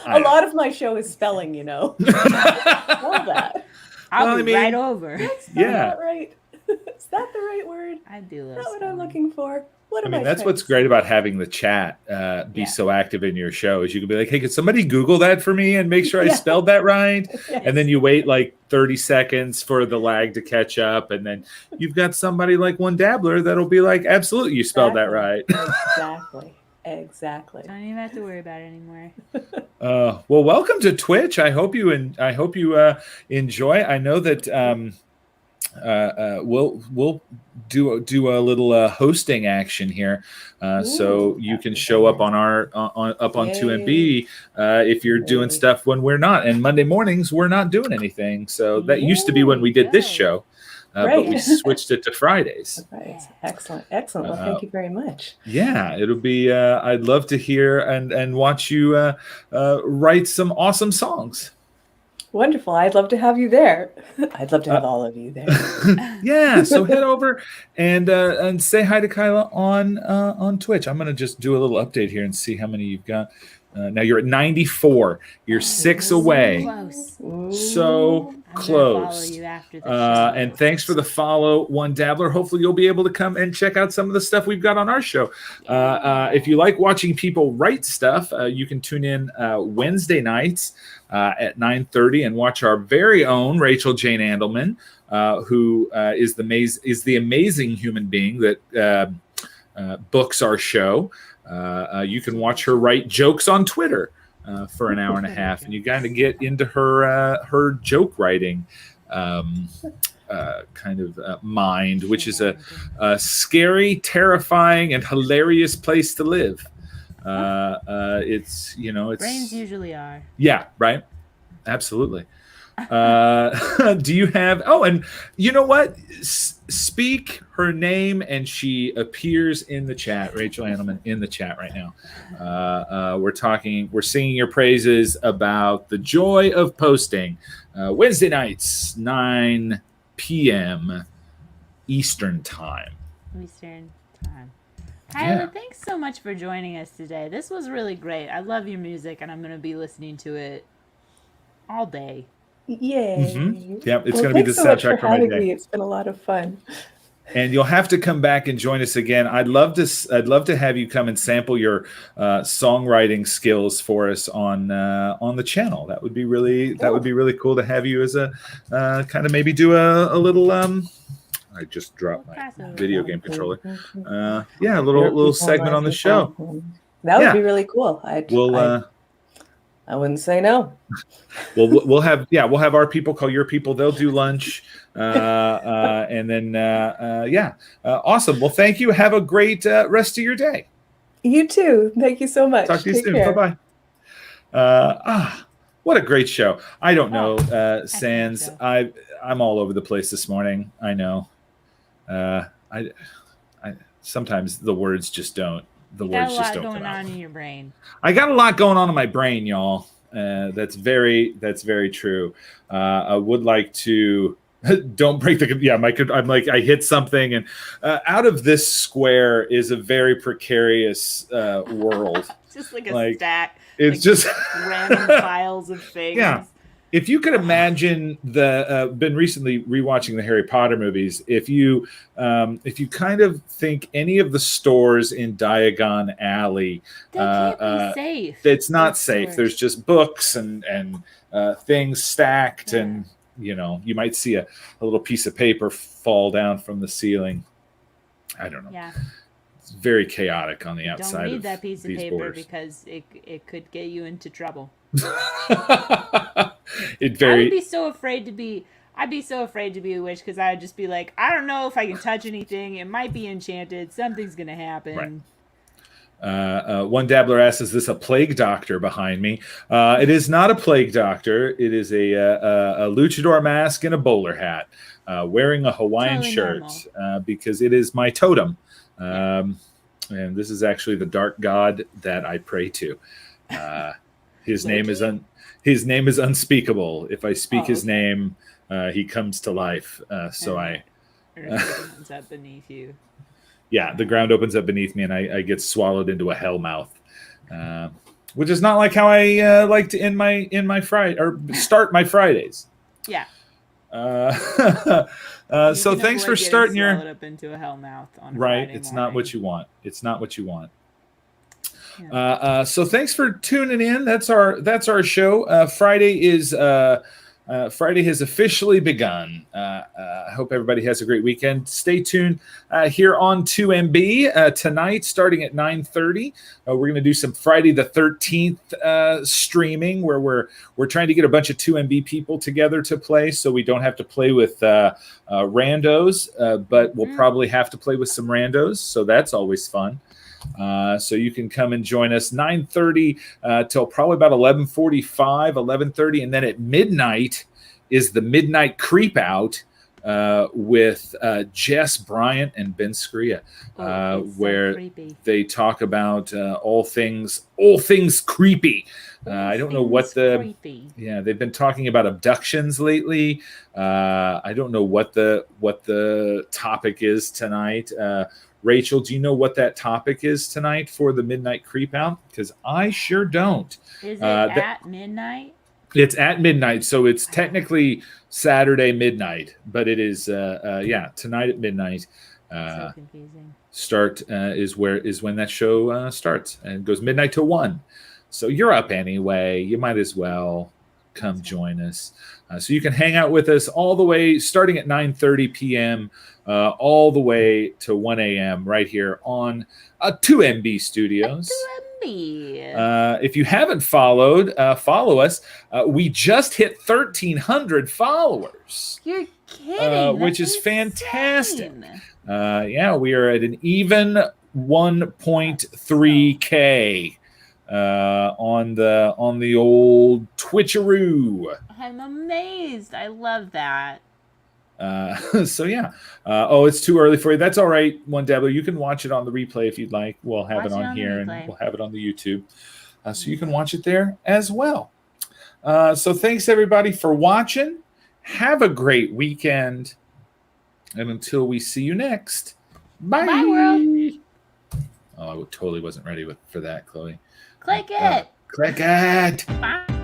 A lot of my show is spelling, you know. All that. I'll be right over. That's Yeah. not right. Is that the right word? I do Is love that what I'm spelling. looking for? What I am mean, I that's trying what's to great say? about having the chat be Yeah. so active in your show is you can be like, hey, could somebody Google that for me and make sure I Yeah. spelled that right? Yes. And then you wait like 30 seconds for the lag to catch up. And then you've got somebody like one Dabbler that'll be like, absolutely, you spelled that right. Exactly. Don't even have to worry about it anymore. Well, welcome to Twitch. I hope you enjoy. I know that we'll do a little hosting action here, so you can show up on our on 2MB if you're doing stuff when we're not. And Monday mornings we're not doing anything. So that used to be when we did this show, but we switched it to Fridays. Right. Excellent. Well, thank you very much. Yeah, it'll be. I'd love to hear and watch you write some awesome songs. Wonderful. I'd love to have you there. I'd love to have all of you there. Yeah, so head over and say hi to Kyla on Twitch. I'm gonna just do a little update here and see how many you've got. Now you're at 94. You're 6 away. Close. So I'm close. gonna follow you after the show. And thanks for the follow, One Dabbler. Hopefully you'll be able to come and check out some of the stuff we've got on our show. If you like watching people write stuff, you can tune in Wednesday nights at 9:30 and watch our very own Rachel Jane Andelman, who is the amazing human being that books our show. You can watch her write jokes on Twitter for an hour and a half, and you kind of get into her joke writing kind of mind, which is a scary, terrifying, and hilarious place to live. It's Brains usually are. Yeah, right. Absolutely. Do you have? Oh, and you know what? Speak her name, and she appears in the chat. Rachel Andelman in the chat right now. We're singing your praises about the joy of posting. Wednesday nights, 9 p.m. Eastern time. Kyla, thanks so much for joining us today. This was really great. I love your music, and I'm going to be listening to it all day. Yay. Mm-hmm. Yeah, it's going to be the soundtrack for my day. It's been a lot of fun. And you'll have to come back and join us again. I'd love to have you come and sample your songwriting skills for us on the channel. That would be really cool to have you as a kind of maybe do a little I just dropped my video game controller. A little segment on the show. That would be really cool. I wouldn't say no. We'll have our people call your people. They'll do lunch, and then awesome. Well, thank you. Have a great rest of your day. You too. Thank you so much. Talk to you soon. Bye bye. What a great show. I don't know, Sans. I'm all over the place this morning. I know. I sometimes the words just don't. The words just don't come out. Got a lot going on in your brain. I got a lot going on in my brain, y'all. That's very true. I would like to don't break the I'm like I hit something, and out of this square is a very precarious world. Just like a stack. It's just random piles of things. Yeah. If you could imagine been recently rewatching the Harry Potter movies, if you kind of think any of the stores in Diagon Alley, they can't be safe. It's not safe. Stores. There's just books and things stacked, and you might see a little piece of paper fall down from the ceiling. I don't know. Yeah. It's very chaotic on the outside. Don't read of that piece of these paper borders. because it could get you into trouble. It I'd very. be so afraid to be a witch because I would just be like, I don't know if I can touch anything. It might be enchanted. Something's gonna happen. Right. One dabbler asks, "Is this a plague doctor behind me?" It is not a plague doctor. It is a luchador mask and a bowler hat, wearing a Hawaiian Totally shirt because it is my totem. Yeah. And this is actually the dark god that I pray to. His name is unspeakable. If I speak his name, he comes to life. Earth opens up beneath you. Yeah, the ground opens up beneath me, and I get swallowed into a hell mouth, which is not like how I like to end my Friday or start my Fridays. Yeah. So thanks for starting your up into a hell mouth on right. Friday It's morning. not what you want. It's not what you want. Yeah. So thanks for tuning in. That's our show. Friday has officially begun. I hope everybody has a great weekend. Stay tuned here on 2MB tonight, starting at 9:30. We're going to do some Friday the 13th streaming, where we're trying to get a bunch of 2MB people together to play, so we don't have to play with randos, but we'll probably have to play with some randos. So that's always fun. So you can come and join us 9:30 till probably about 11:45, 11:30, and then at midnight is the Midnight Creep Out with Jess Bryant and Ben Scria, where they talk about all things creepy. I don't know what they've been talking about abductions lately. I don't know what the topic is tonight. Rachel, do you know what that topic is tonight for the Midnight Creep Out? Because I sure don't. Is it at midnight? It's at midnight, so it's technically Saturday midnight, but it is tonight at midnight. So confusing. Start is when that show starts, and goes midnight to 1. So you're up anyway. You might as well come join us. So you can hang out with us all the way, starting at 9:30 p.m. All the way to 1 a.m. right here on 2MB Studios. 2MB. If you haven't followed, follow us. We just hit 1,300 followers. You're kidding. Which is fantastic. We are at an even 1.3K on the old Twitcheroo. I'm amazed. I love that. It's too early for you. That's all right, One Dabbler. You can watch it on the replay if you'd like. We'll have it on here, and we'll have it on the YouTube, so you can watch it there as well. So thanks everybody for watching. Have a great weekend, and until we see you next, bye. Bye, world. Oh, I totally wasn't ready for that, Chloe. Click it. Click it. Bye.